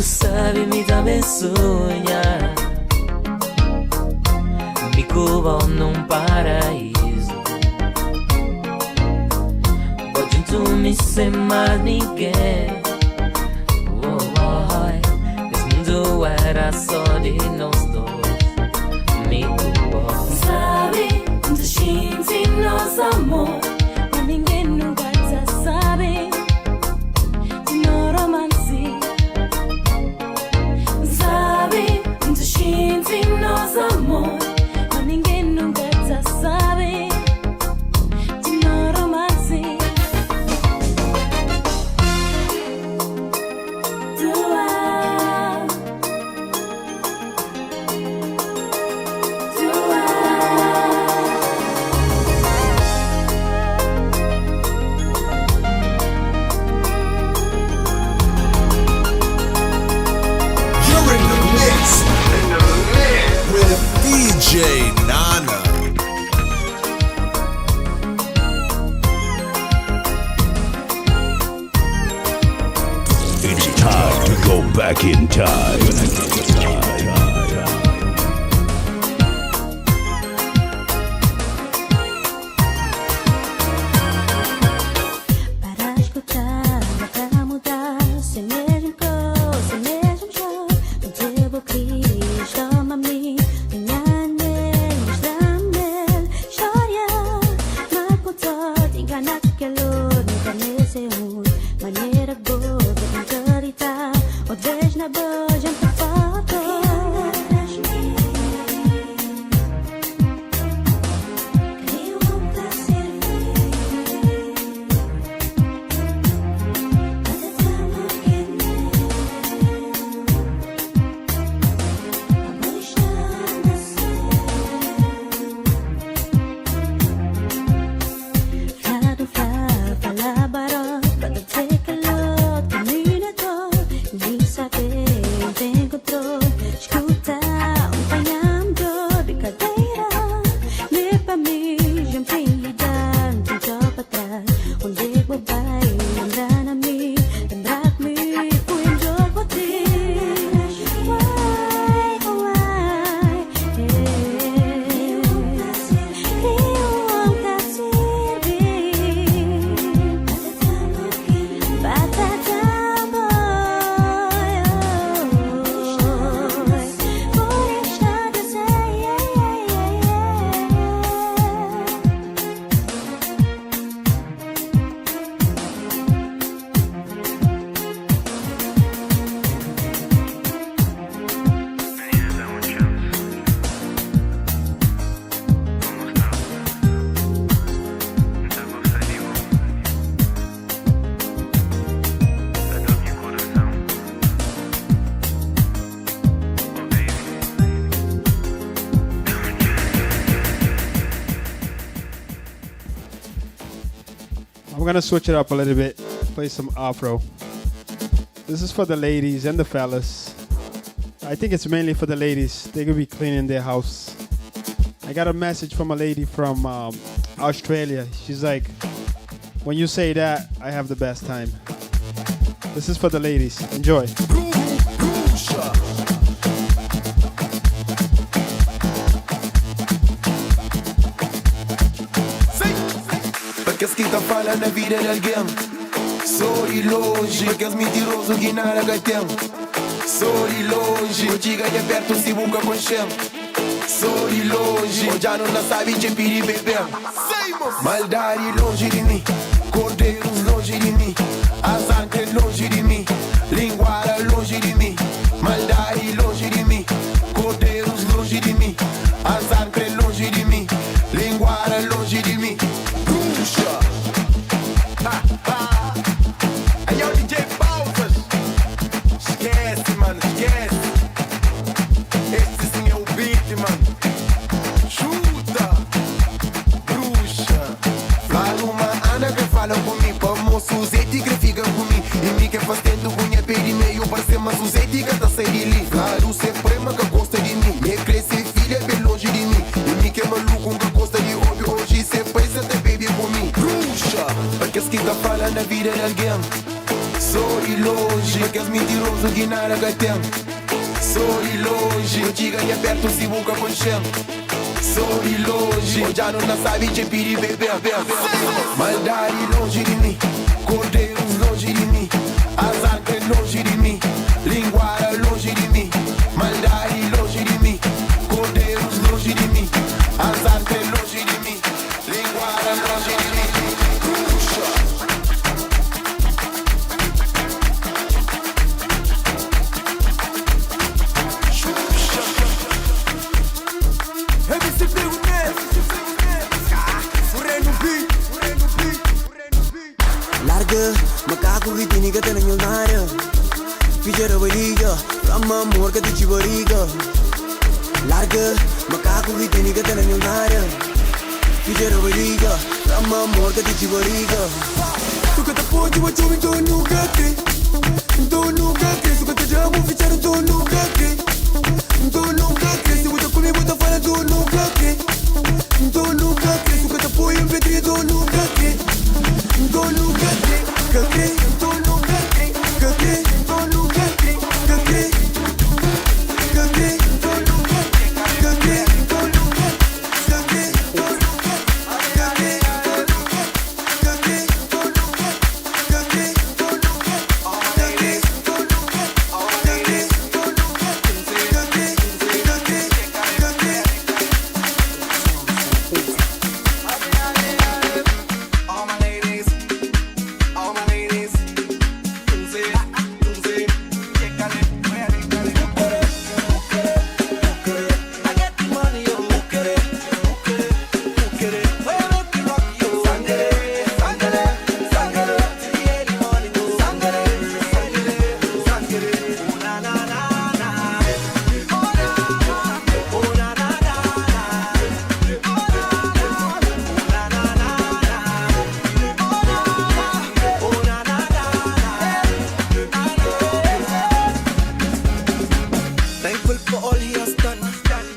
Sabe, me também sonha, me cuba num paraíso. Pode tu me ser mais ninguém. Esse mundo era só de nós dois. Me cuba. Sabe, de gente nosso amor, mas ninguém nunca já sabe. De no romance. Sabe, de gente nosso amor, mas ninguém nunca já sabe. De no romance. DJ Nana. It's time to go back in time. Para escutar, para mudar, sem mesmo cor, sem mesmo jogo, não devo criar, chama-me. Maneira boa, com caridade, ou vez na boa, escuta um panhão de brincadeira. Lê pra mim, jumpinho dando um jogo pra trás. Onde é que vai lembrar na mim? Lembrar comigo, fui um jogo pra ti. I'm gonna switch it up a little bit, play some Afro. This is for the ladies and the fellas. I think it's mainly for the ladies. They could be cleaning their house. I got a message from a lady from Australia. She's like, when you say that, I have the best time. This is for the ladies. Enjoy. Perché schita fala na vida de alguém. Sou de longe, porque os mentirosos que nada gatão. Sou de longe, eu te ganhei perto se busca com chão. Sou de longe, eu já não sabe de piri bebê. Maldade longe de mim, cordeiros longe de mim, azante longe de mim, linguara longe de mim. Maldade longe de mim, cordeiros longe de mim, azante longe de mim, linguara longe de mim. Bruxa, ha ha. Aí é o DJ Pausas. Esquece, mano, esquece. Esse sim é o beat, mano. Chuta, bruxa. Fala uma Ana que fala comigo, pra moço Zete que fica comigo. E me que faz tendo cunha pede meio para ser, mas o Zete que tá saindo ali. Claro, cê prema que gosta de mim. Me cresce filha bem longe de mim. E me que é maluco que gosta de hobby. Hoje cê pensa até baby comigo. Bruxa, porque as que tá falando na vida de alguém. Sou de longe, porque as mentirosos que nada gatão. Sou de longe, eu te ganhei perto se busca com chão. Sou de longe, eu já não sabe de piri bebê. Maldade longe de mim, cordeiros longe de mim, azarte longe de mim, linguara longe de mim. Maldade longe de mim, cordeiros longe de mim, azarte longe de mim, linguara longe de mim. Larga, macaco que tem que ter na minha área. Fizeram barriga, rama amor que te te barriga. Larga, macaco que tem que ter na minha área. Fizeram barriga, rama amor que te te barriga. Tu que te pode, eu te então nunca crê. Então nunca crê, tu que te já vou ficar, então nunca crê. Então nunca crê, se você comigo, eu tô falando, então nunca crê. Então nunca crê, tu que te põe em pedrinho, então nunca crê. Então nunca crê, que crê, então nunca crê, que crê, então nunca crê, que crê, que crê, então nunca crê, que crê, então nunca, que crê, então nunca, que crê, então nunca, que crê, então nunca, que crê, então nunca, que crê, então nunca, que crê, então nunca.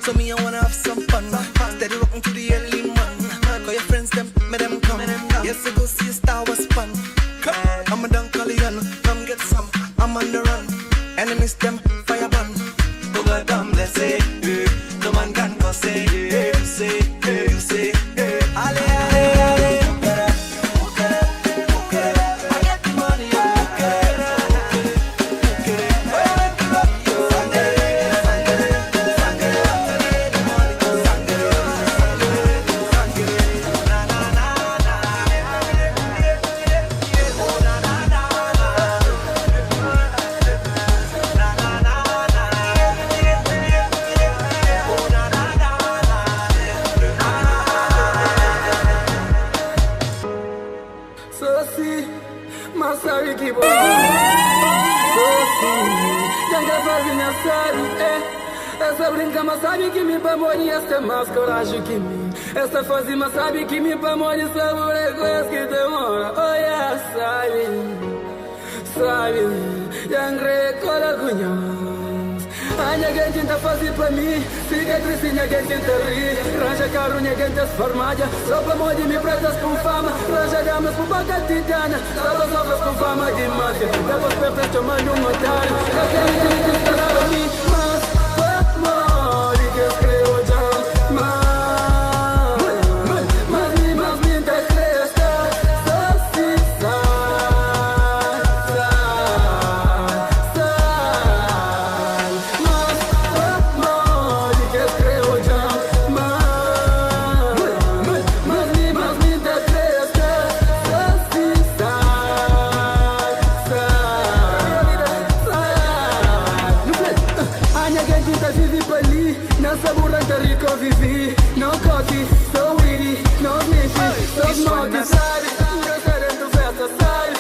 So me, I wanna have some fun. Steady rocking to the early man. Call your friends, them, make them come. Yes, I go see a Star Wars fun. I'm a Dunkalian, come get some. I'm on the run. Enemies, them, fire ban. Oh, God, damn, they say, no man can go say, you say, you say, ale, ale, ale. Essa brinca, mas sabe que me pra morrer, essa tem mais coragem que mim. Essa fase, mas sabe que me pra morrer, sabor é coisa que demora. Oh, yeah, sabe, yangre cola cunhões. A ninguém tenta fazer pra mim, cicatriz, ninguém tenta rir. Ranja carro, ninguém tenta formada. Só pra morrer, me pretas com fama. Ranja damas com baga titana. Todas obras com fama de máfia. Depois pertas tomando um otário. Aquele que tenta pra mim, mas mori que eu creio já. Mas me tá cresta. Só se vivi, no cocky, so witty, no sniffy, so smoky, sabe? Querendo festa, sabe?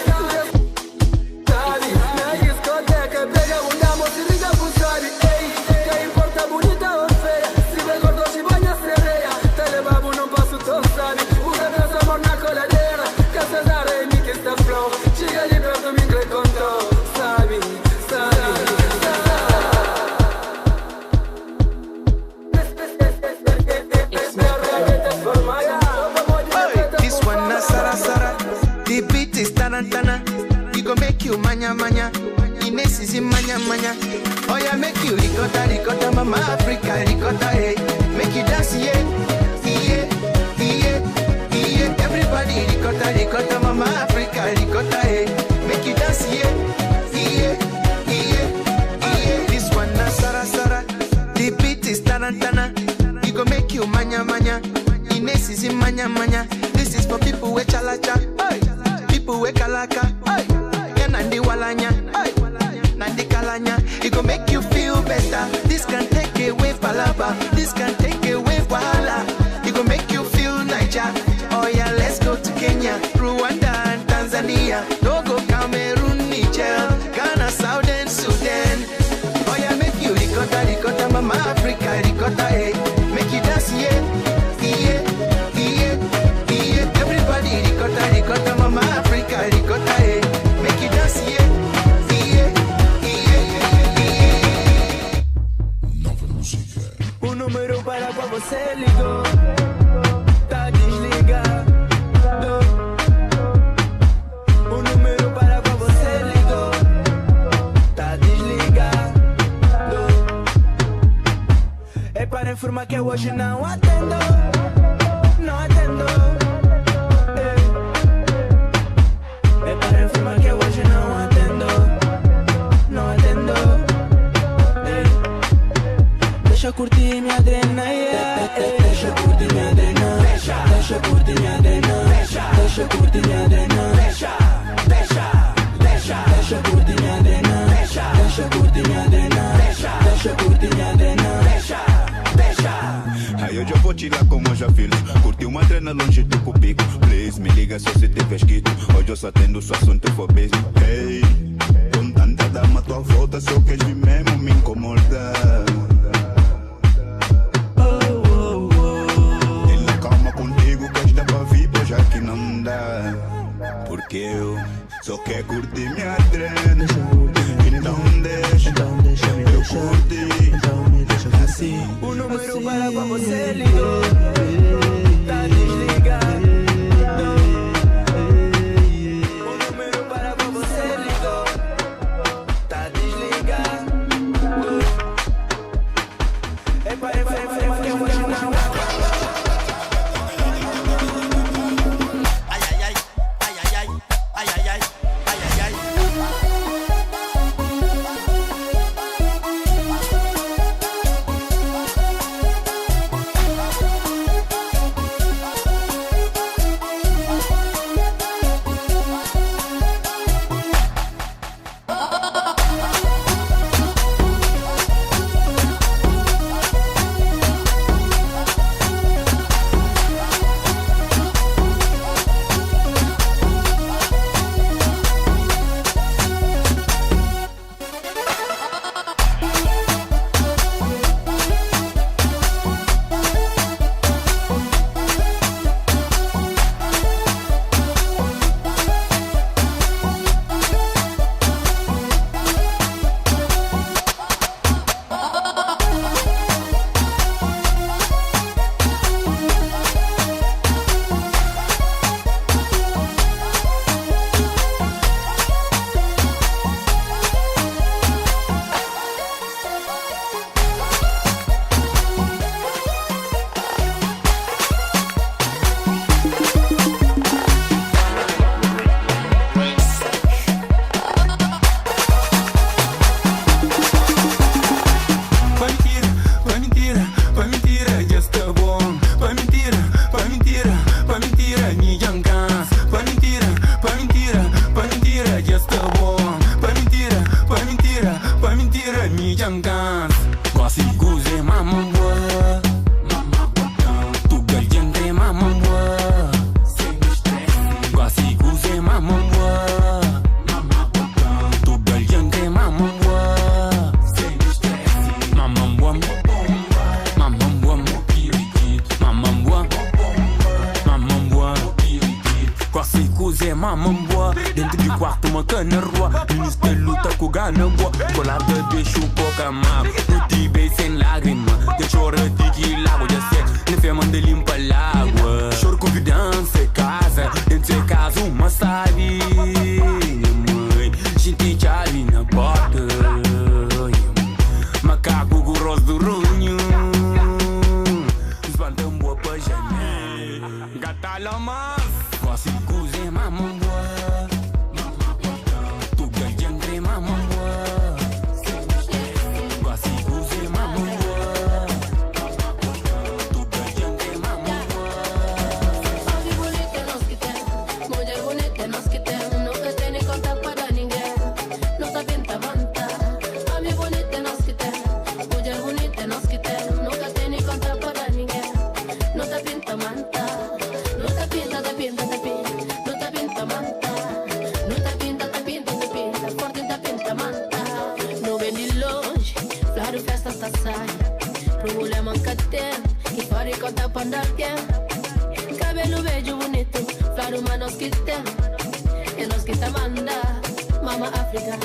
Sabe? Na discoteca, pega um damo, se liga pro sabe? Ei, que importa bonita ou feia? Se bem gordo, se banha sereia. Telebabo, não passo, todo sabe? Usa meu amor na coladeira. Casas e me que está flow. Chega ali perto, me crê contou. Sabe? He gon' make you manya manya. Ines is in manya manya. Oh yeah, make you ricotta ricotta, mama Africa ricotta, hey. Make you dance, yeah, yeah, yeah, yeah. Everybody ricotta ricotta, mama Africa ricotta, hey. Make you dance, yeah, yeah, yeah, yeah. This one na sara sara. The beat is tarantana. He gon' make you manya manya. Ines is in manya manya. This is for people with chalacha. Hey. People we kalaka, yeah, nandi walanya, nandi kalanya. It gon' make you feel better. This can take away palaba, this can take away wahala. It gon' make you feel Niger. Oh yeah, let's go to Kenya, Rwanda and Tanzania. Togo, Cameroon, Niger, Ghana, Southern Sudan. Oh yeah, make you ricotta, ricotta, mama Africa, ricotta, hey. Make you dance, yeah, yeah, yeah, yeah. Everybody ricotta, ricotta, mama Africa, ricotta, hey. Make you dance, yeah, yeah, yeah, yeah. Nova música. O número para qual você ligou tá desligado. O número para qual você ligou tá desligado. É para informar que eu hoje não atendo. Não atendo. É para informar que eu hoje não atendo. Não atendo. Deixa eu curtir minha adrena, yeah. Deixa eu curtir minha adrena. Deixa eu curtir minha adrena. Deixa eu curtir minha adrena. Deixa eu curtir minha adrena. Deixa eu curtir minha adrena. Deixa eu curtir minha adrena. Aí eu já vou tirar como eu já fiz. Curti uma adrena longe do cubico. Please, me liga só se tiver escrito. Hoje eu só atendo se o assunto for busy. Hey, com tanta dama à tua volta, só queres vir mesmo me incomodar. Tenha calma contigo que esta pra vir, pois já que não dá. Porque eu só quero curtir minha adrena. Então deixa eu curtir. Assim O número para qual você ligou tá desligado. O número para qual você ligou tá desligado. Epa, que eu vou te dar uma. Dentro de quarto uma cana rua, início da luta com gana boa. Colada deixa o pouca mágoa, o tibei sem lágrima. De chora de que lago já sei, nem fé manda limpa água. Choro confiança em casa, dentro de casa uma sabe. Mãe, gente já ali na porta. Macaco grosso do runho, espanta boa pra janela. Gata lama, quase cozinha mamãe. Cabelo bello bonito, flor uma nos quita, e nos quita manda, mama África.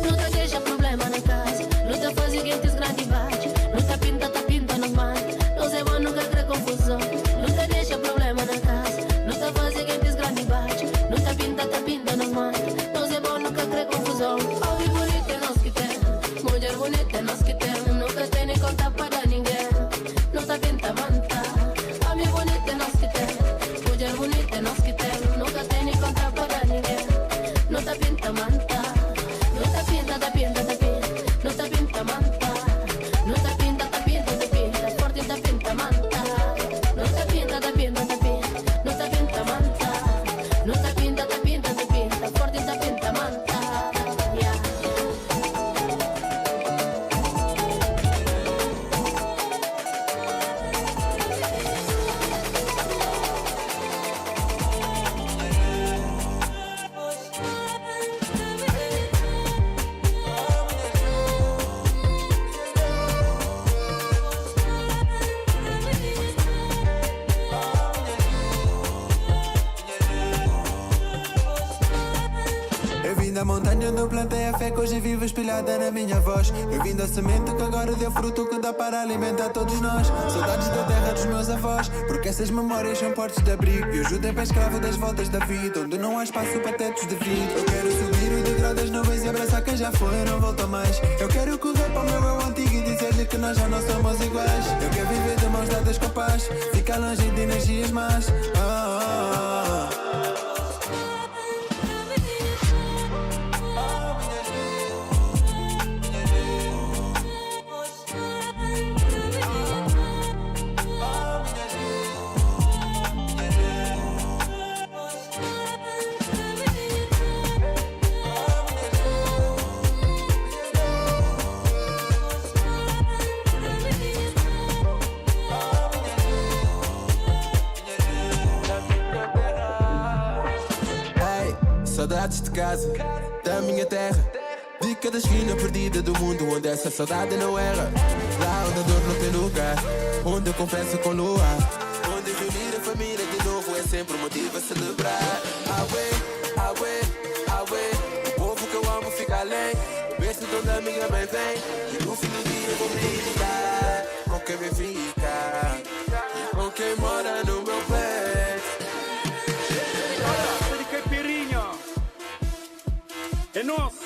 Luta deixa problema na casa, luta faz seguintes grande bate, luta pinta nos manda, não se vai nunca ter confusão. Luta deixa problema na casa, luta faz seguintes grande bate, luta pinta nos manda, não se vai nunca ter confusão. Homem bonito é nós que tem, mulher bonita é nós que tem, nunca tem nem conta para ninguém. Luta pinta manta, homem bonito é nós que tem, mulher bonita é nós que tem, nunca tem nem conta para ninguém. Luta pinta manta, luta pinta manta, montanha onde eu plantei a fé que hoje vive espelhada na minha voz. Eu vim da semente que agora deu fruto que dá para alimentar todos nós. Saudades da terra dos meus avós, porque essas memórias são portos de abrigo. Eu judei para escravo das voltas da vida, onde não há espaço para tetos de vidro. Eu quero subir o degrau das nuvens e abraçar quem já foi e não volta mais. Eu quero correr para o meu eu antigo e dizer-lhe que nós já não somos iguais. Eu quero viver de mãos dadas com a paz, ficar longe de energias más. Saudades de casa, da minha terra, de cada esquina perdida do mundo onde essa saudade não erra. Lá onde a dor não tem lugar, onde eu confesso com lua, onde reunir a família de novo é sempre um motivo a celebrar. O povo que eu amo fica além, penso de onde a minha mãe vem, e no fim do dia vou brincar com quem me fica e com quem mora no meu peito. É nosso.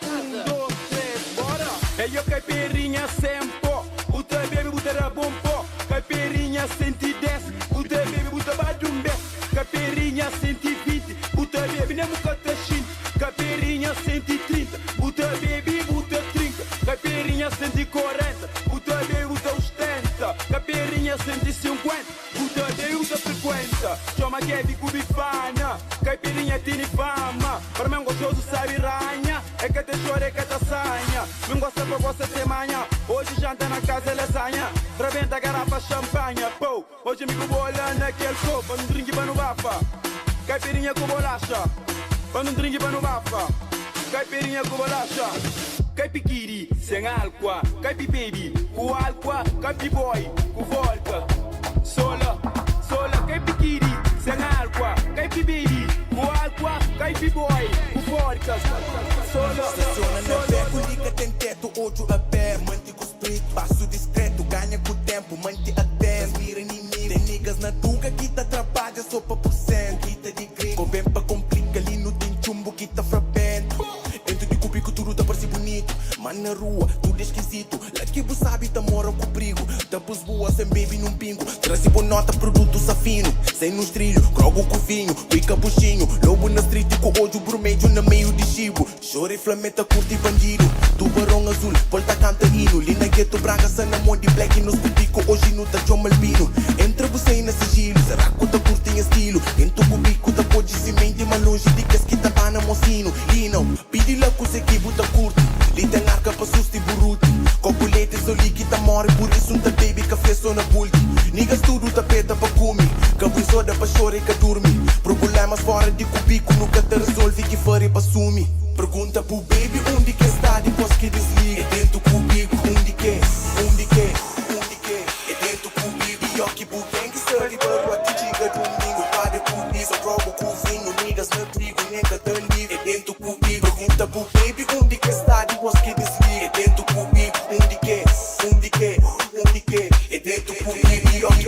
1, 2, 3, bora. É eu caipirinha sempre. O teu baby botará bom pó. Caipirinha 110. O teu baby botar badumbe. Caipirinha 120. O teu baby nem mucata chin. Caipirinha 130. O teu baby bota 30. Caipirinha 140. O teu baby bota os 70. Caipirinha 150. O teu baby bota 50. Chama que é de cubifana. Caipirinha tem fama, para mim gostoso sabe ranha. É que te chora, é que te sanha. Não gosta pra você ter manhã. Hoje janta na casa lasanha. Rebenta a garrafa champanha. Pô, hoje me cubola naquele copo. Para não drink para no bafa. Caipirinha com bolacha. Para não drink para no bafa. Caipirinha com bolacha. Caipikiri, sem álcool. Caipi baby, com álcool. Caipi boy, com vodka. Sola, caipikiri, sem álcool. Caipi baby, com álcool. Caipi boy, com vodka. Sola, estaciona na beco, liga tem teto, outro a pé. Mante com espírito, passo discreto, ganha com o tempo, mante atento. Mira inimigo, tem niggas na tuga que tá trabalha só pra porcento. Quita de gringo, com bem pra complica, ali no tem chumbo que tá frapento. Dentro de cubico tudo tá parece bonito, mas na rua tudo é esquisito. Lá que você sabe tá mora com perigo, tá pros boas sem baby num pingo. Trazi por nota produto safino, sem nos trilho, crogo com vinho, pica buchinho. Lobo na street com ódio vermelho no meio de chibo. Chorei flameta, curte bandido, tubarão azul, volta canta hino. Lina gueto, braga, sana, de black nos cubico, hoje no tá choma albino. Entra você aí na sigilo, será que tá curtem estilo? Dentro do bico tá pode se mente, mas longe de que as que tá na mocino. E não, pedi lá com os equipos tá curte, li tem arca pra susto e buruti. Copulete só li que tá more, por isso um tá baby, café só na bulti. Niggas tudo tá peta pra comer, cabo e soda pra chorar e que dormir. Problemas fora de cubico, nunca te resolve que fare pra sumir. Pergunta pro baby onde que está, depois que desliga. É dentro do cubico, onde que? É dentro do cubico, e ó que buguem que study, barro a te diga domingo. Pare por isso, drogo com vinho, niggas no trigo, nega tá livre. É dentro do cubico, pergunta pro baby onde que está, depois que desliga. É dentro do cubico, onde que? É dentro do cubico, e ó que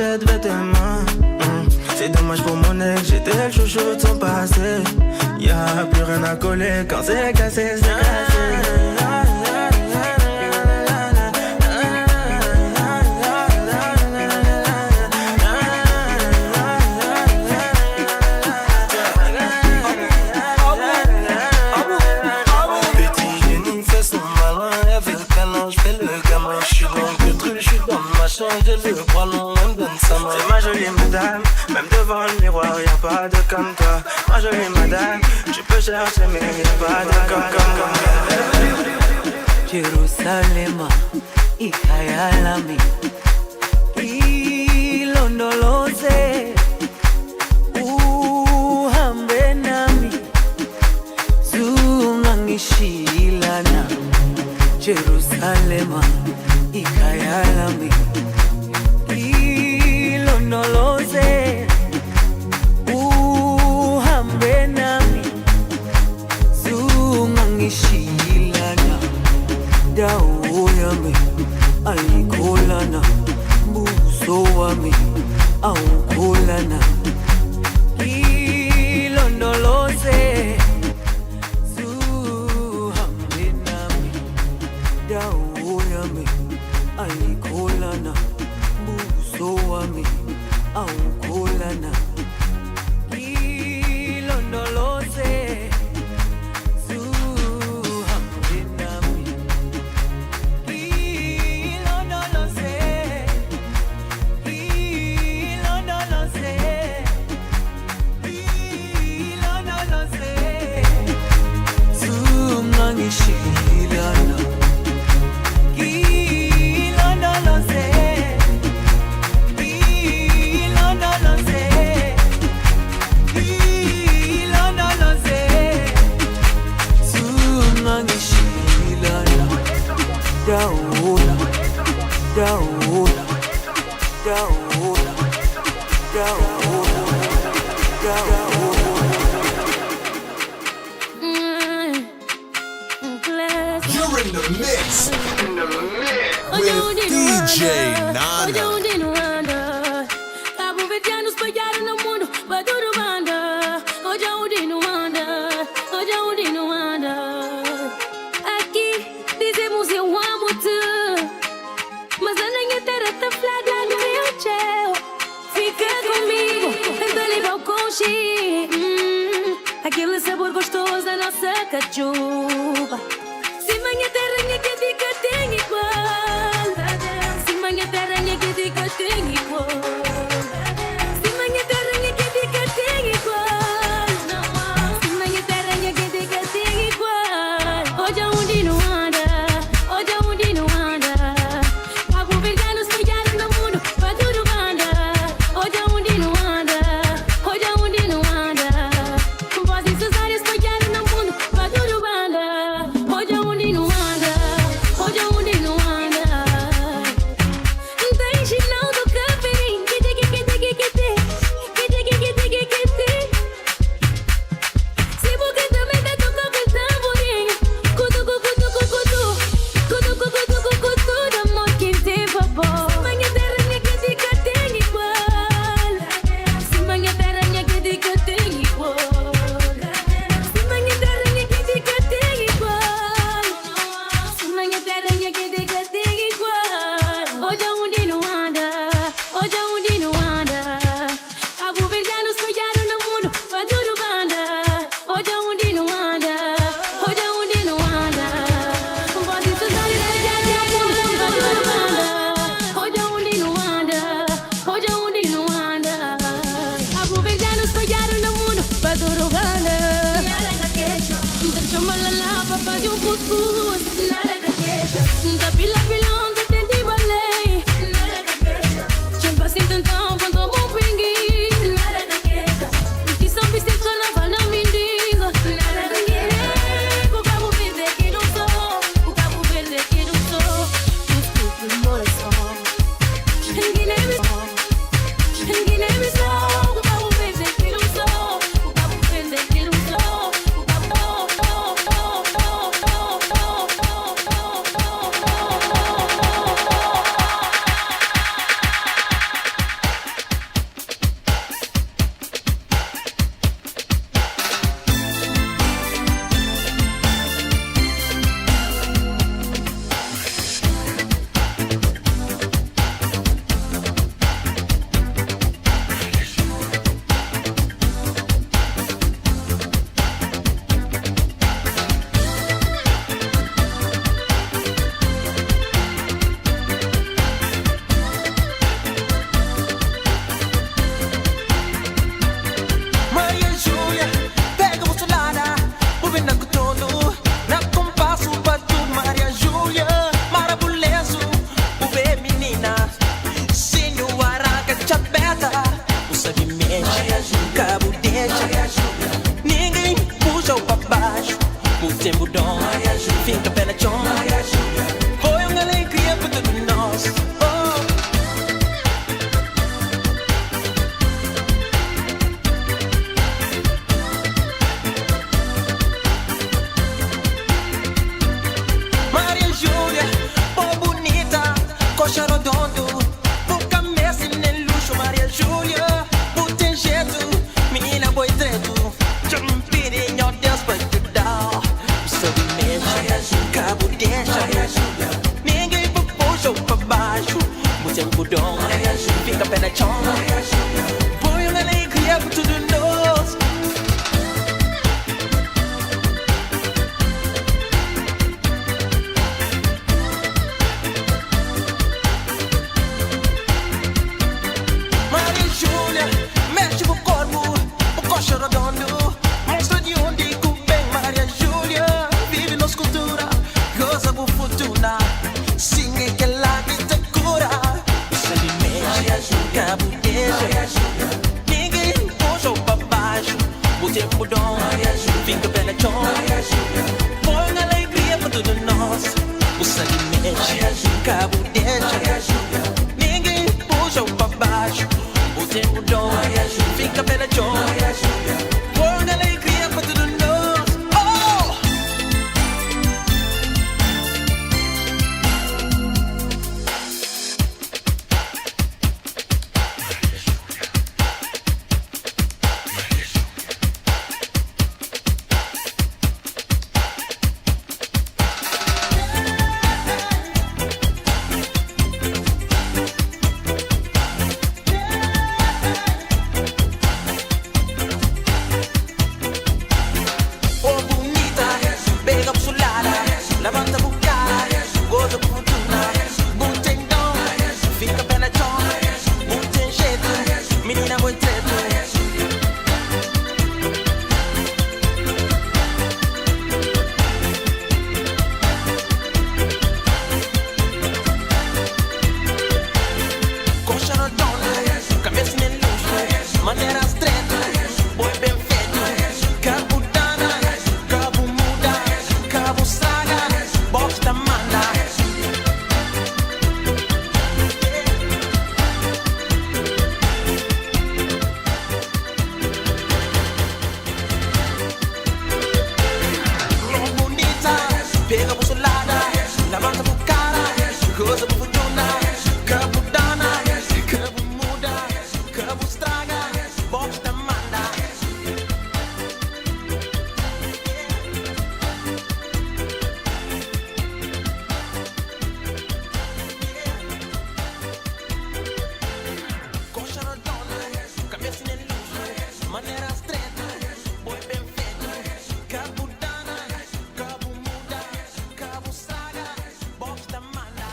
de vêtements. C'est dommage pour mon ex, j'étais le chouchou de son passé. Y'a plus rien à coller quand c'est cassé, c'est cassé. Je jolie madame. Même devant le miroir, y'a pas de comme toi. Ma jolie madame, tu peux chercher mais y'a pas de comme toi. Jerusalema, ikayalami, ilondoloze, uhambe nami, zungangishilana. Jerusalema, ikayalami, ilondoloze, uhambe nami, zungangishilana. Dawo yami ayikholana, buso wami awukholana. Ilondoloze, zuhambe nami. Dawo yami ayikholana, buso wami awukholana. Ilondoloze. Shilana, ilondoloze, ilondoloze, ilondoloze, zungangishilana. Dawola, dawola, dawola, dawola, dawola. You're in the mix with DJ Nana. Cabo Verdeano espalharam no mundo, vai tudo banda. Hoje é o dia não anda, hoje é o dia não anda. Aqui dizemos eu amo-te, mas a minha terra tá flagra no meu céu. Fica comigo, tenta levar o conche. Aquele sabor gostoso da nossa cachupa. Se minha terra que diga tem igual. Se minha terra que diga tem igual. Se minha terra que diga tem igual. Se minha terra que diga tem igual. Hoje é um dia não anda, hoje é um dia não anda. Cabo Verdeano espalharam no mundo, vai tudo banda. Hoje é um dia não anda, hoje é um dia não anda. Com voz em Cesária espalharam no mundo, vai tudo banda. tempo dom, fica pela chão. Foi uma alegria para todos nós. Maria Júlia, boa bonita, coxa redondo, boca messe nem luxo. Maria Júlia, por tem jeito, menina boi treto, jumpirinho Deus pra ajudar. Sobe mexe, cabo deixa, ninguém puxa ou pra baixo. O tempo dom, fica pé na chão. Põe uma alegria pra tudo nós. Maria Júlia, mexe o corpo, o coxa redondo, mostra de onde vem. Maria Júlia, vive nossa cultura, goza com fortuna, singe que lá que te cura. Se ele mexe, cabo deixa, ninguém puxa ou pra baixo. O tempo dom, fica pé na chão. Põe alegria pra todos nós. O sangue mexe, cabo deixa, ninguém puxa ou pra baixo. O tempo dom, fica pela chão. Põe alegria pra todos nós. Oh! Oh bonita, pega pro lado, levanta o cara, goza com fortuna, bom tem dom, fica pela chão, bom tem jeito, menina boi treto. Coxa redonda, cabeça nem luxo, maneiras tretas, boi bem feito, cabo dana, cabo muda, cabo estraga, bosta manda. Oh bonita, pega pro lado, levanta pro cara, goza com fortuna, cabo dana, cabo muda, cabo estraga, bosta manda. Coxa redonda, cabeça nem luxo, maneiras tretas, boi bem feito, cabo dana, cabo muda, cabo estraga, bosta manda.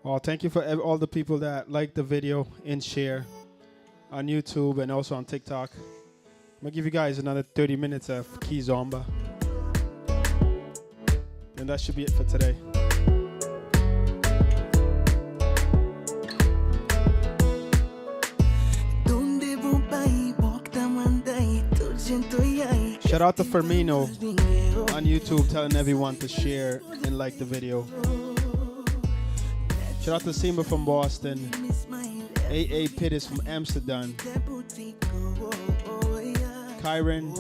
Well, thank you for all the people that like the video and share on YouTube and also on TikTok. I'm gonna give you guys another 30 minutes of Kizomba. And that should be it for today. Shout out to Firmino on YouTube telling everyone to share and like the video. Shout out to Simba from Boston. AA Pittis from Amsterdam. Kyron.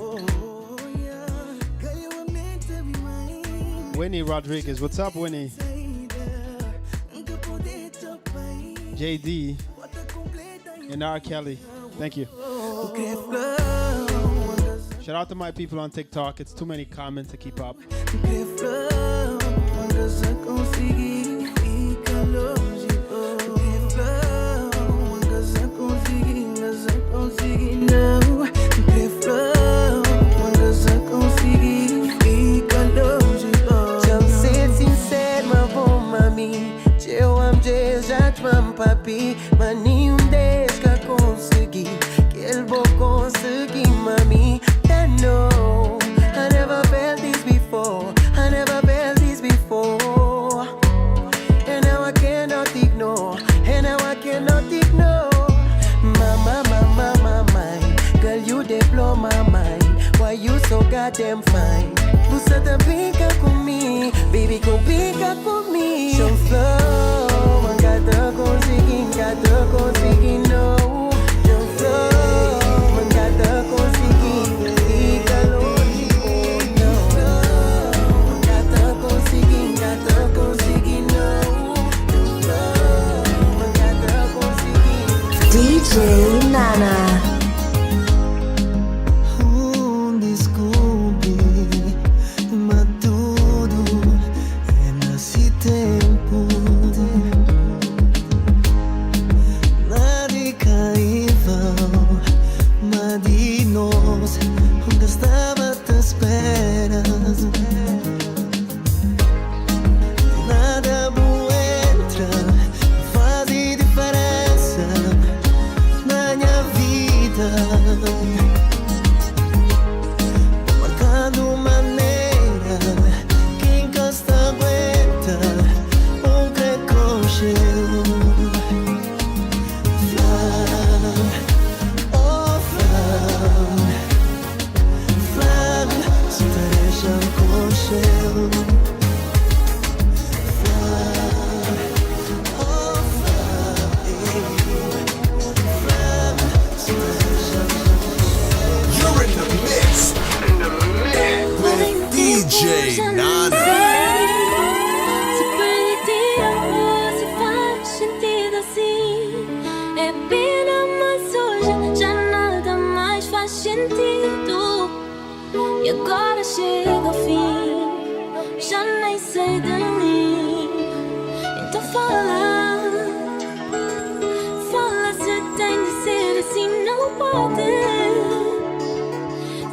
Winnie Rodriguez. What's up, Winnie? JD. And R. Kelly. Thank you. Shout out to my people on TikTok. It's too many comments to keep up. Papi, mas nenhum deles que consegui, que ele vou conseguir, mami. I know, I never felt this before, I never felt this before, and now I cannot ignore, and DJ Nana. Desculpe, mas tudo é nesse tempo. Nada caível, mas de nós onde estava te espera. Nada bom entra, faz diferença na minha vida. Marcando maneira, quem gosta aguenta um preconceito. Flan, oh flan, flan, se te deixa com cheiro. DJ Nana. Se perder amor, se faz sentido assim. É pena, mas hoje já nada mais faz sentido. E agora chega o fim, já nem sei de mim. Então fala, fala se tem de ser assim, não pode.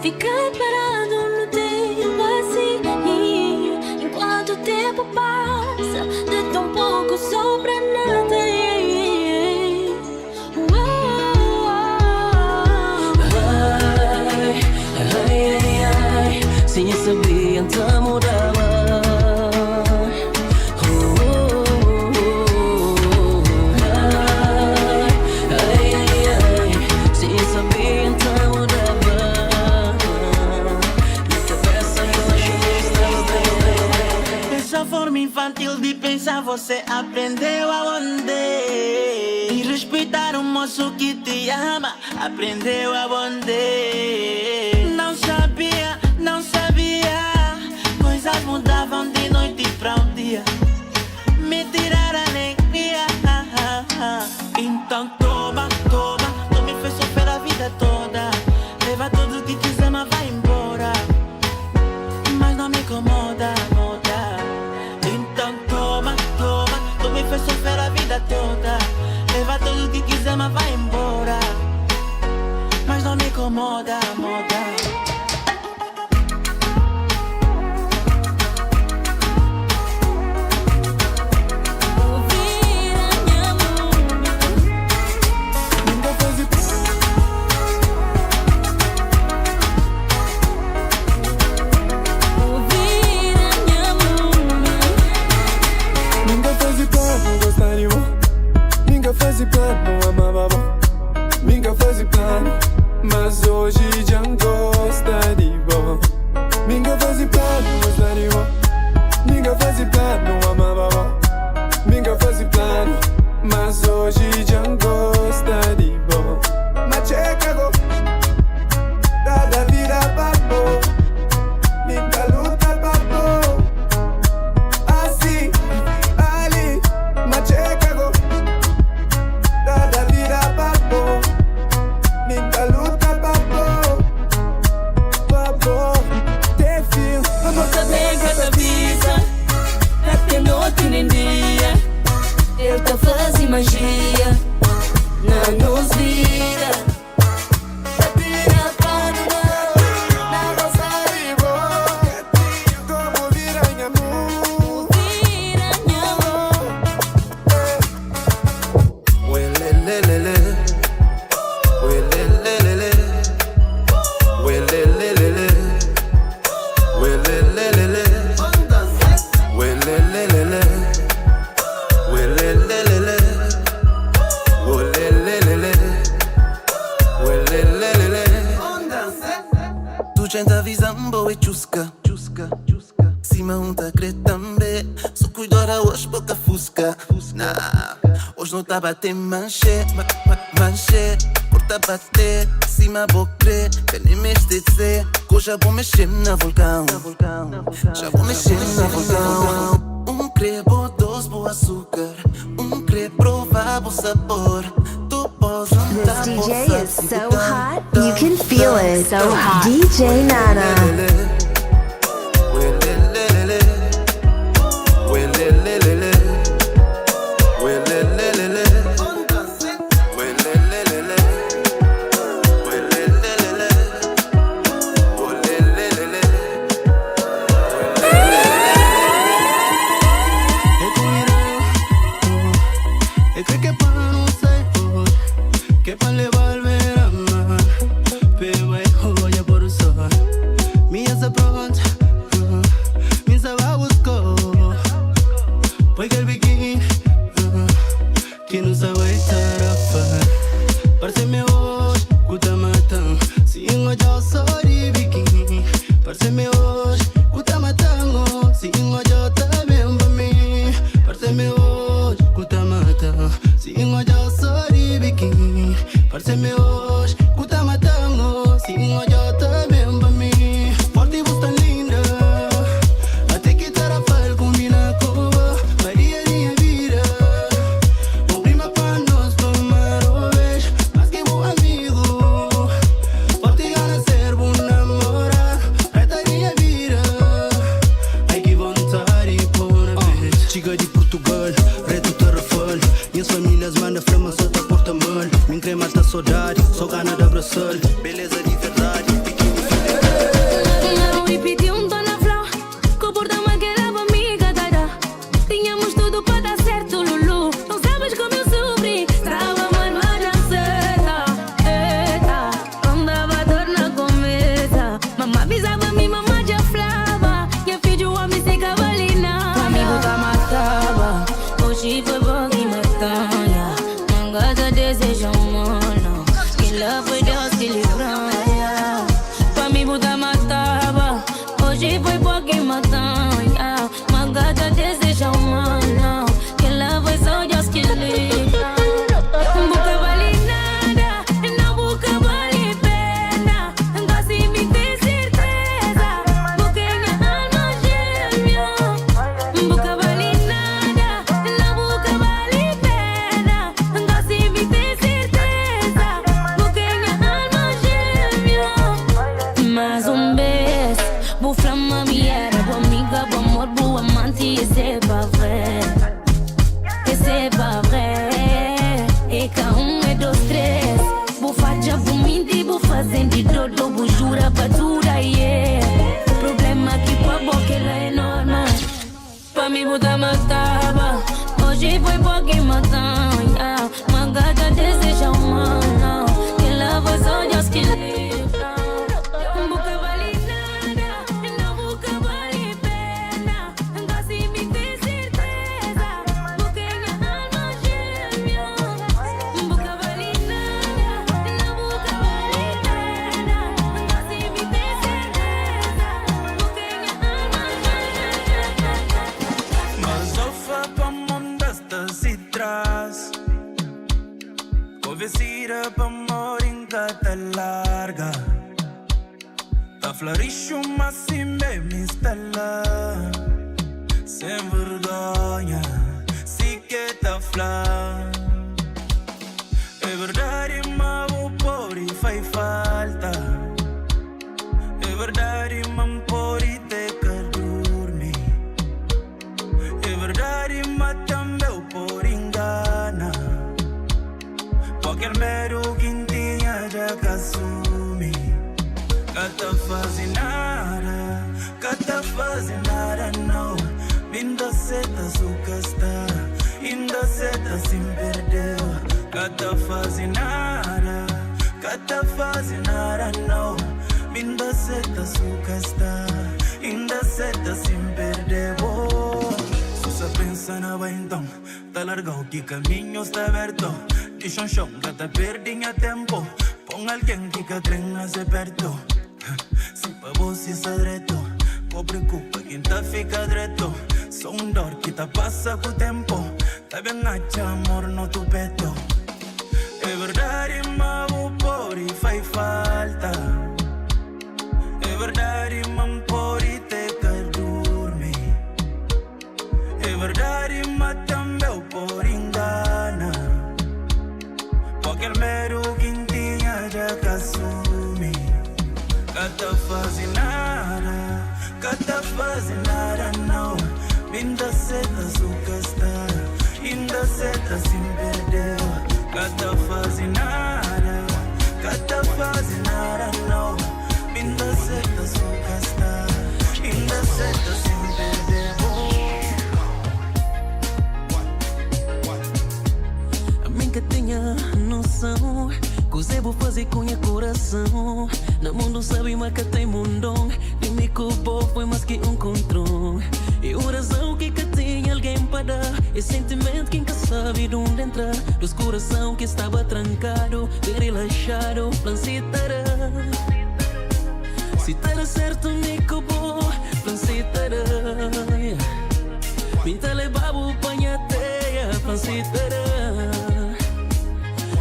Fica parado no tempo assim, enquanto o tempo passa, de tão pouco sobra nada. Ai, ai, ai, sem saber então mudava. Ai, ai, ai, sem saber então mudava. Essa forma infantil de pensar você aprendeu aonde? E respeitar um moço que te ama, aprendeu aonde? Não sabia, não sabia, coisas mudavam de noite pra um dia, me tiraram a alegria. Então toma, toma, tu me fez sofrer a vida toda. Leva tudo que quiser, mas vai embora, mas não me incomoda, moda. Então toma, toma, tu me fez sofrer a vida toda. Leva tudo que quiser, mas vai embora, mas não me incomoda, moda. Fazia plano, amava bom. Minha fazia plano, mas hoje já gosta de bom. Minha fazia plano, gosta de bom. Minha fazia plano, amava bom. Minha fazia plano, mas hoje já gosta de bom. Mas checa go, da vida papo. Minha luta papo. Assim, ali, mas checa go. Da vida papo, minha luta papo, papo, te fio. Vamos saber cada visa, até noite nem dia. Ele tá fazendo magia, não nos vira. Gente visão boa e chusca, chusca, chusca. Cima unta cretambe, só cuidora hoje pouca fusca. Nah, hoje não tá bater manche, manche. Corta bater, cima bocre, que nem mexe de ser. Que já vou mexer na vulcão, já vou mexer na vulcão. Crebo, doce, boa açúcar. Crê provar o sabor. Tu pós This DJ is so hot, you can feel it. So hot. DJ Nana. Verdade, matambeu por engana. Qualquer mero seta suka estar. Ainda seta sem perder. Cada fase nada. Cada fase nada não. Ainda seta suka estar. Ainda seta sem perder. A mim que tenha noção. Coisa vou fazer com o coração. Na mundo sabe mas que tem mundão. De mim que o povo foi mais que controle. E o razão que tem alguém para dar. E sentimento que nunca sabe de onde entrar. Dos coração que estava trancado. Bem relaxado, plancitará. Se terá certo me cobo, plancitará. Pinta levava o panhateia, plancitará.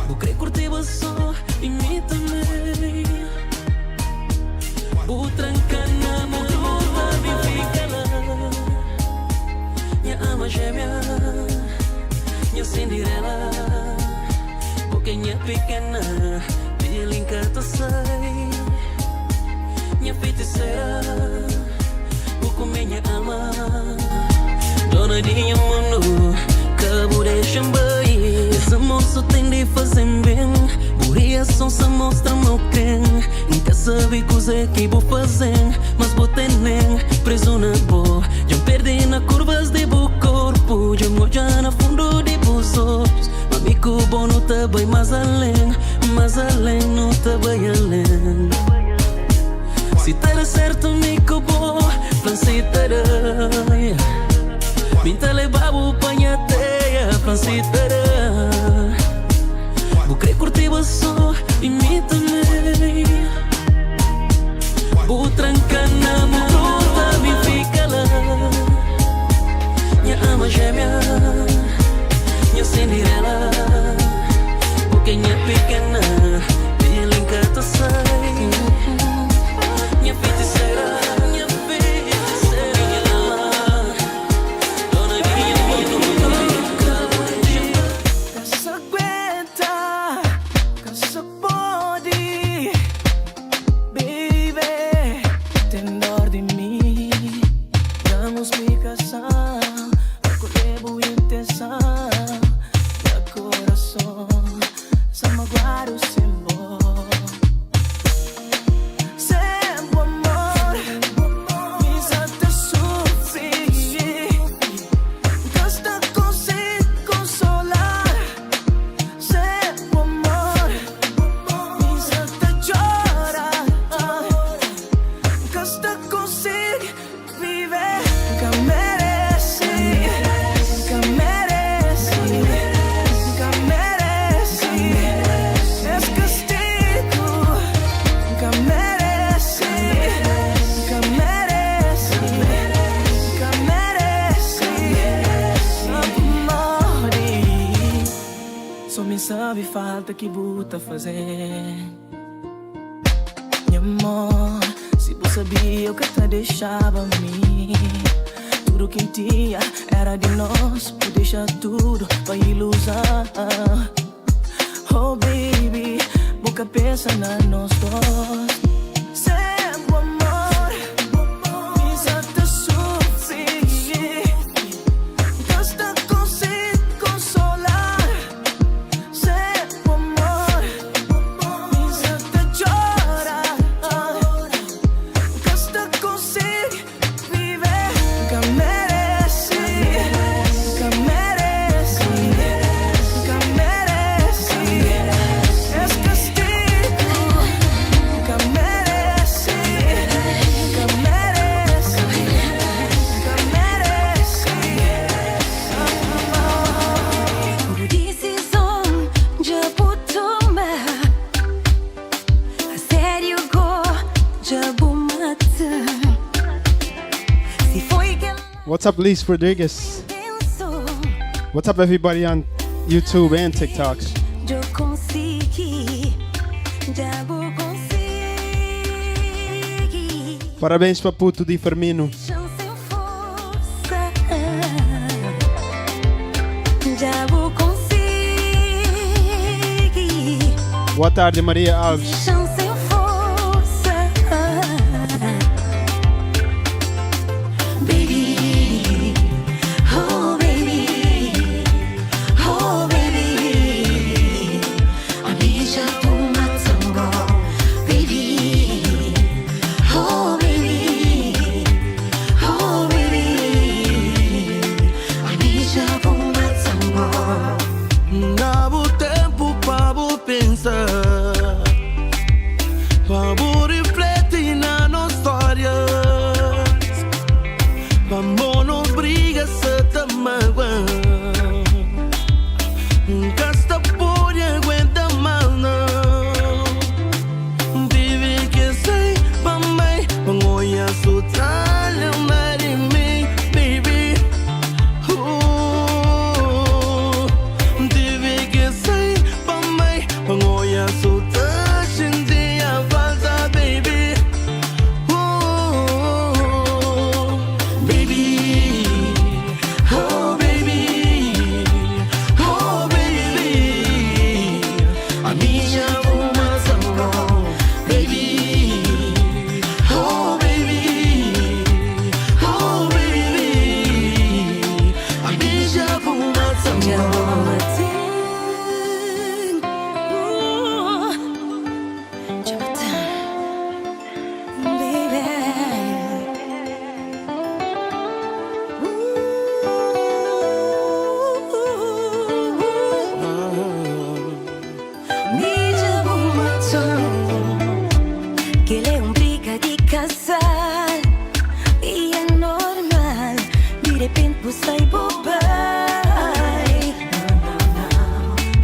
O creio curtiva só e me também. O tranca na moda me fica lá. Minha ama gêmea, minha Cinderela. Boquinha pequena, pilinca tu sai. Minha feiticeira, pouco minha ama. Dona de mundo, cabo deixa bem. Esse moço tem de fazer bem. Por isso se mostra meu creme. Nunca sabe coisa que vou fazer. Mas vou ter nem preso na boa. Já perdi na curvas de bo corpo. Já moja na fundo de bos olhos. Mami que o bom não tá bem mais além. Mais além, não tá bem além. Se terá certo me cobo, plancitará. Pinta levava o panhateia, plancitará. Vou querer curtir só e me também. Vou trancar na moda, me fica lá. Minha ama gêmea, minha Cinderela. Boquinha pequena, pilinca tu sai. Minha feiticeira, minha feiticeira, minha ama. Dona minha Caça aguenta, caça pode. Baby, tem dor de mim. Damos explicação, acolher boa intenção. Meu coração, só magoar o símbolo. Sabe falta que buta fazer. Meu amor, se você sabia o que te deixava a mim. Tudo que tinha era de nós. Vou deixar tudo pra ilusão. Oh baby, boca pensa na nós dois. Sempre amor, me te sofrer. Basta consigo consolar. What's up, Liz Rodriguez? What's up, everybody on YouTube and TikTok? Parabéns para puto de Firmino. Boa tarde, Maria Alves. Oh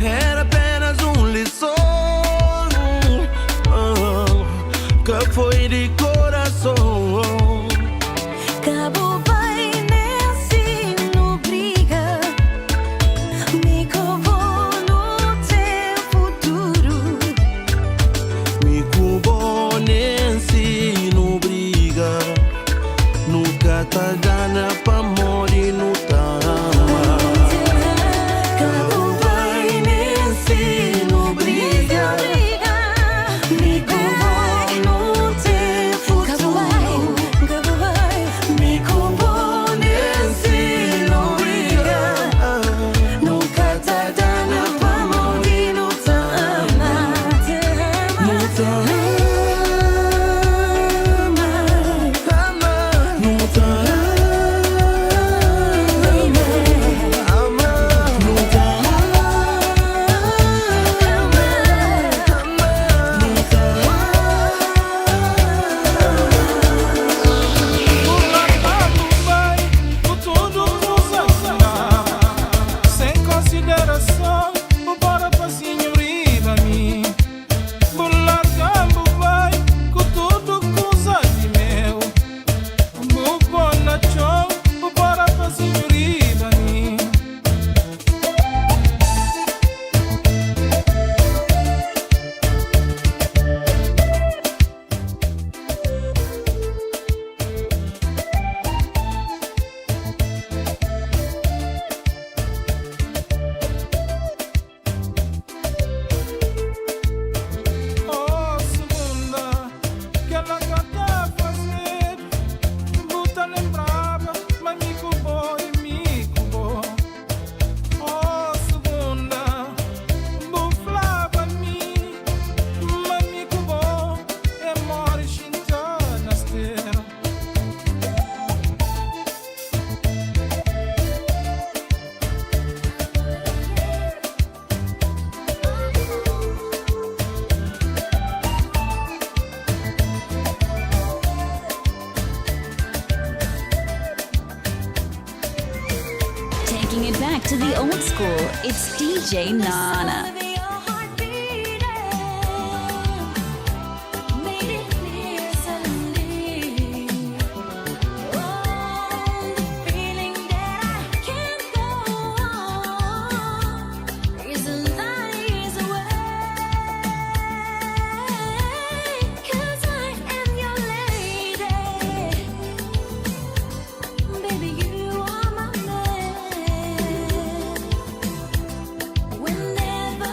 Era apenas lição que foi de coração. Cabo vai nesse no briga, me covou no teu futuro. Me cubo nesse no briga, nunca tá gana pra morrer no tama. Cabo vai nesse no briga, me covou no teu futuro. Cabo vai, me covou nesse no briga, nunca tá dando pra morrer no tama. No tama. Sem consideração, bora pra senhorita mim. Vou largar, vai, com tudo coisa de meu. Vou pôr na chão, bora pra senhorita mim. Oh, segunda, que ela gata fazer. Buta lembrava, mas me cubou e me cubou. Oh, segunda, buflava mim, mas me cubou. É more chintana esteira. Taking it back to the old school, it's DJ Nana. Whenever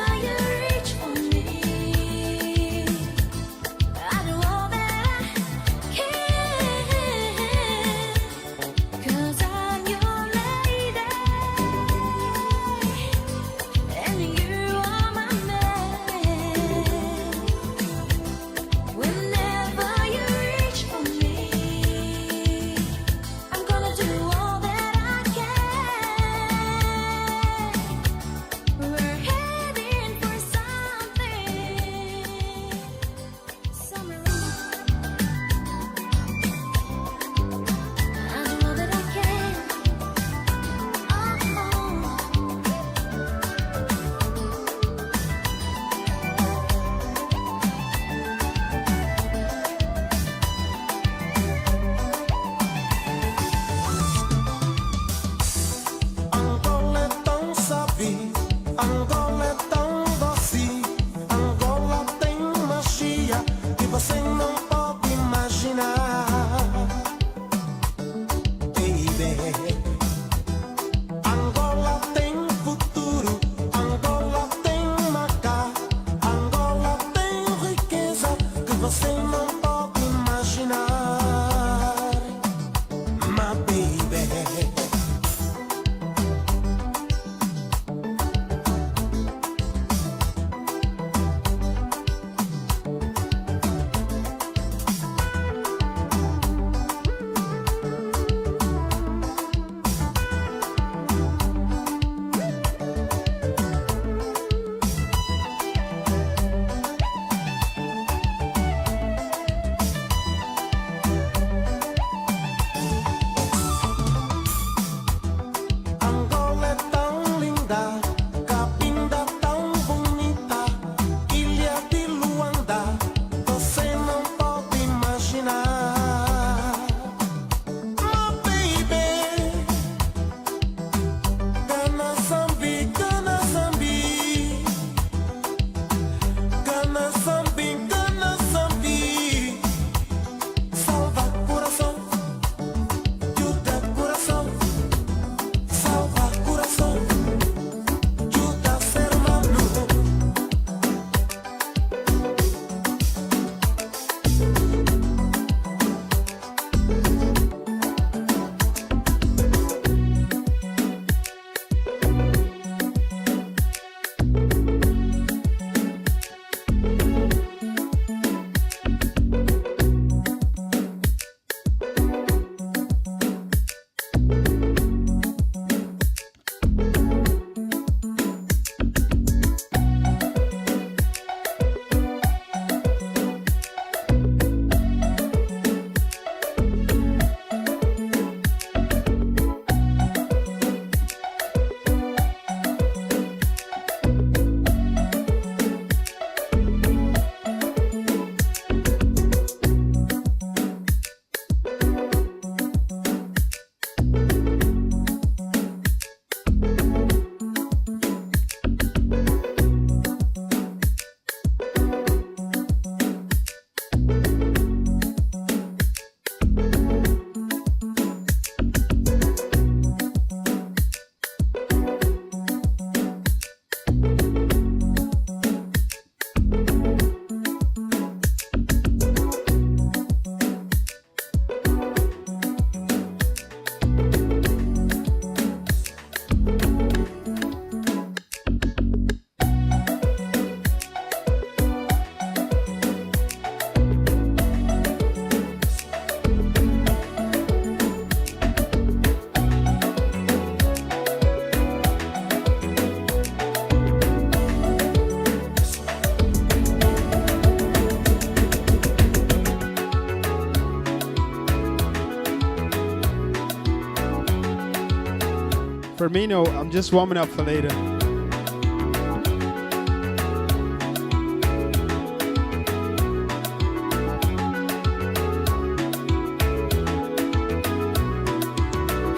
Firmino, I'm just warming up for later.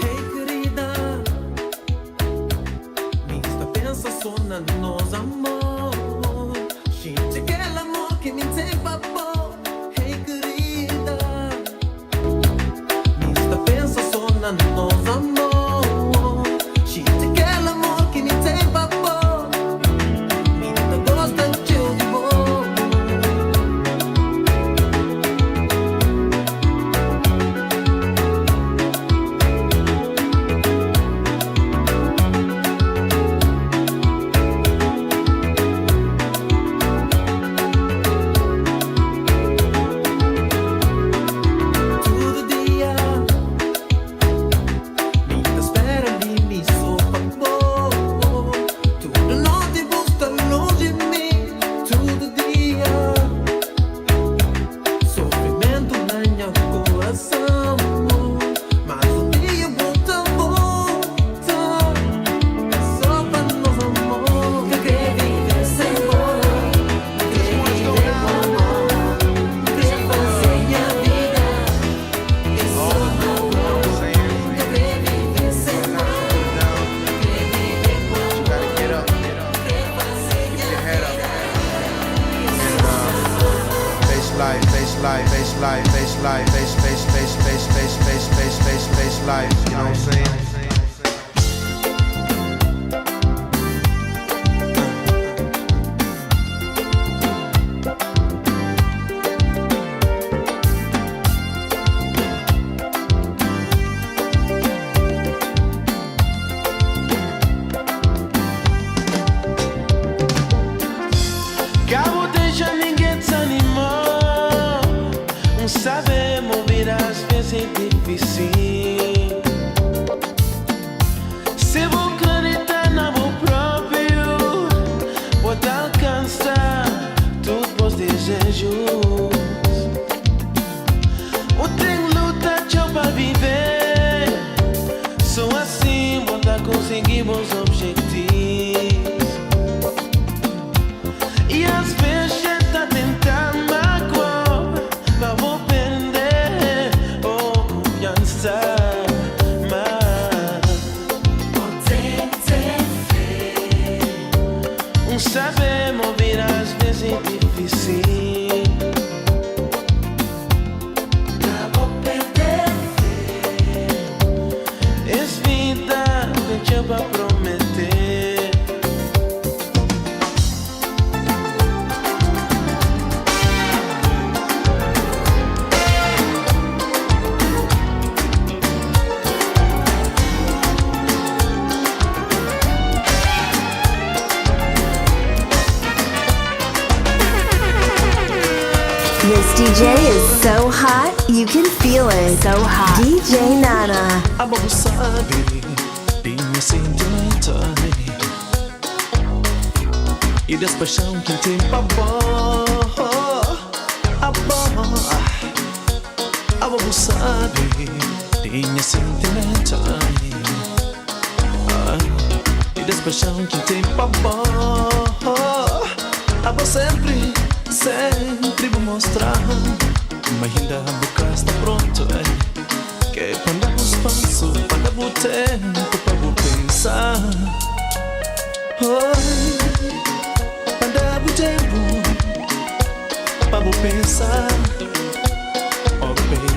Hey querida, mi sta pensa sonna nos amor. Gente aquele amor que me tem papo. Hey querida, mi sta pensa sonna nos amor. Gente aquele amor que me tem papo. Mi sta gosta de amor. Todo dia mi te espera ali, mi sopa amor. Tudo noite busca longe de mim. Todo dia sofrimento na minha coração. Mas um dia volta, volta. Só para nos amor. Que quer viver sem amor. Quer viver com amor. Quer fazer minha vida. É só amor. Quer viver sem amor. Quer viver com amor. Quer fazer minha vida. Bassline, bassline, bassline, bassline, bass, bass, bass, bass, bass, bass, bass, bass, bassline. You know what I'm saying? Cabo deixa ninguém desanimar. Saber mover às vezes é difícil. Se vou acreditar na meu próprio, pode alcançar todos os desejos. O trem luta para viver. Só assim conseguimos objetivos. E às vezes tá tentando magoar, mas vou perder confiança. Mas saber mover às vezes é difícil. Vou perder. Es vida que eu vou prometer. This DJ is so hot, you can feel it. So hot. DJ Nana. Abo sabe, tinha sentimento. E despaixão que tem babó. Abo sabe, tinha sentimento. E despaixão que tem babó. Abo sempre vou mostrar. Mas ainda a boca está pronto, que é para dar os passos, para dar o tempo, para vou pensar. Para dar o tempo, para vou pensar. Oh baby,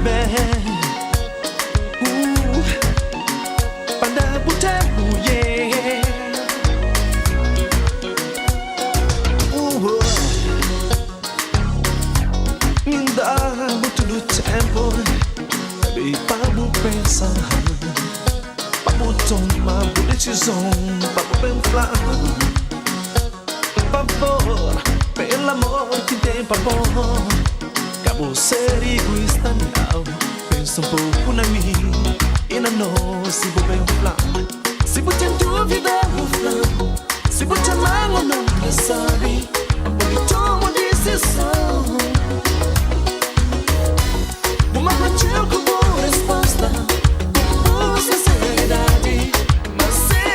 para dar o tempo, yeah. Me dá todo o tempo, baby, para vou pensar. Para vou tomar uma decisão, para vou pensar. Por favor, pelo amor que tem para bom. Acabou ser egoísta, não. Pensa pouco na mim e na nós. Se vou bem falar, se vou ter dúvida, vou falar. Se vou te amar ou não, sabe? Eu tomo decisão. Uma bateu com boa resposta, com sinceridade. Mas se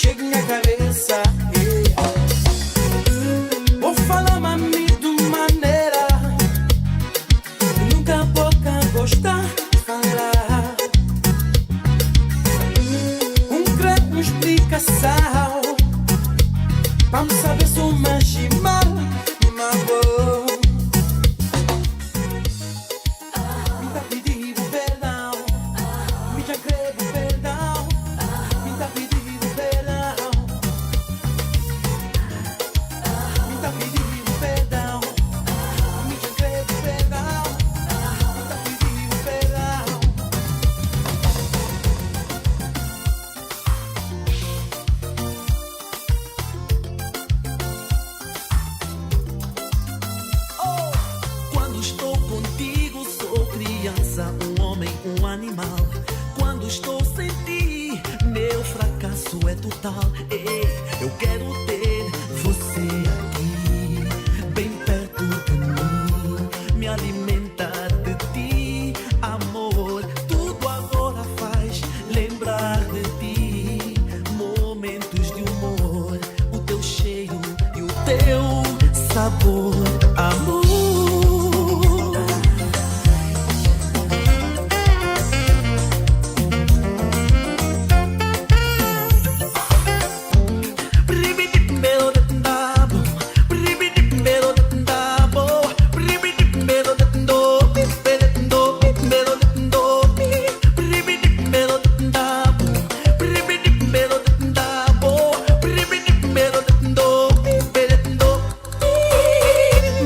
chega minha cabeça. Vou falar mami de maneira que nunca boca gostar de falar. Credo explicação vamos saber se o mais mal me magoou. Me tá pedindo perdão, me já creio perdão. Me tá pedindo perdão, me tá pedindo perdão. Me já creio perdão, me tá pedindo perdão. Quando estou contigo sou criança, um homem, um animal. Quando estou sem ti, meu fracasso é total. Ei, eu quero ter você aqui, bem perto de mim, me alimentar de ti, amor. Tudo agora faz lembrar de ti, momentos de humor, o teu cheiro e o teu sabor, amor.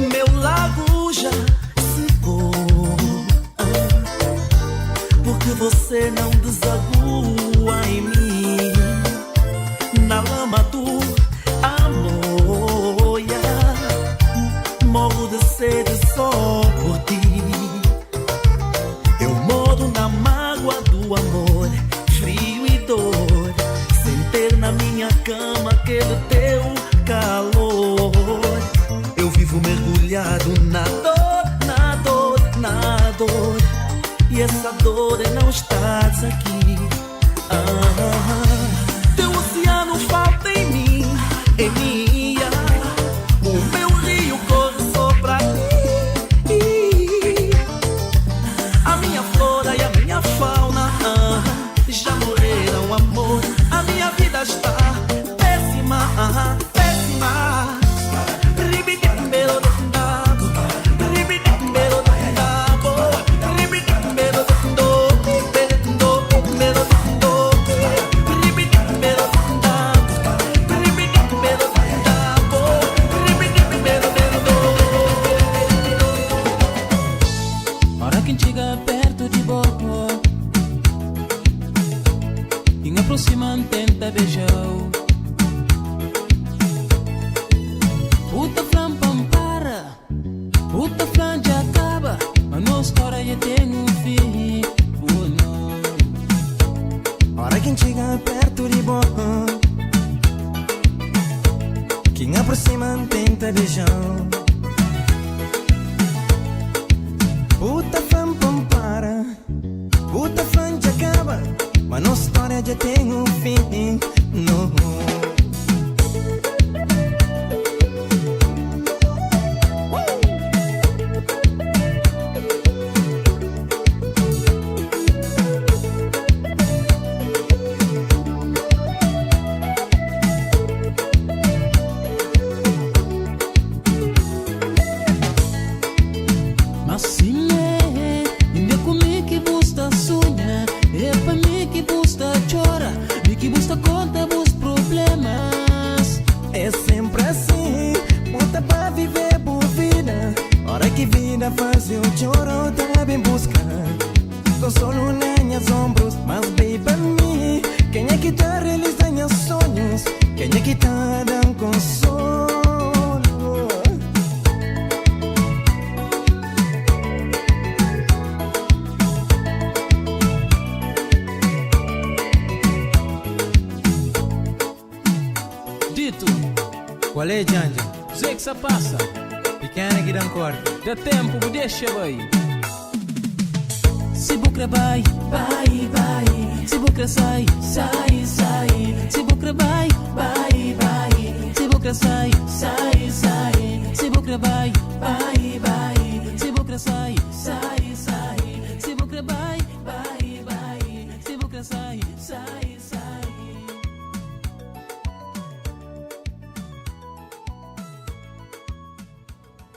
Meu lago já secou, porque você não desagua em mim, na lama do amor. Morro de sede só por ti. Eu moro na mágoa do amor, frio e dor, sem ter na minha cama aquele teu calor. Eu vivo mergulhado na dor, na dor, na dor, e essa dor é não estás aqui. Teu oceano falta em mim, em mim. O meu rio corre só pra ti. A minha flora e a minha fauna já morreram, amor. A minha vida está péssima, péssima. Ora quem chega perto de boa, quem aproxima tenta beijar. Puta flan pampara, puta flan já acaba, mas nossa história já tem um fim. Oh, não. Ora quem chega perto de boa, quem aproxima tenta beijar. Puta flan pampara, puta flan já acaba, mas nossa história já tem um fim. Não. Mas sim, ainda comigo que busta sonha, é pra mim que busta chora, me que busta conta os problemas. É sempre assim, bota pra viver por vida. Hora que vida faz eu choro, tá bem buscar consolo nas minhas ombros. Mas baby, pra mim, quem é que tá realizando meus sonhos? Quem é que tá dando consolo? Dito, qual é, Janja? Zé que se passa, Pequena que dá corda. dá tempo, me deixa vai. Se bucra vai, vai, vai. Se bucra sai, sai, sai. Se bucra vai.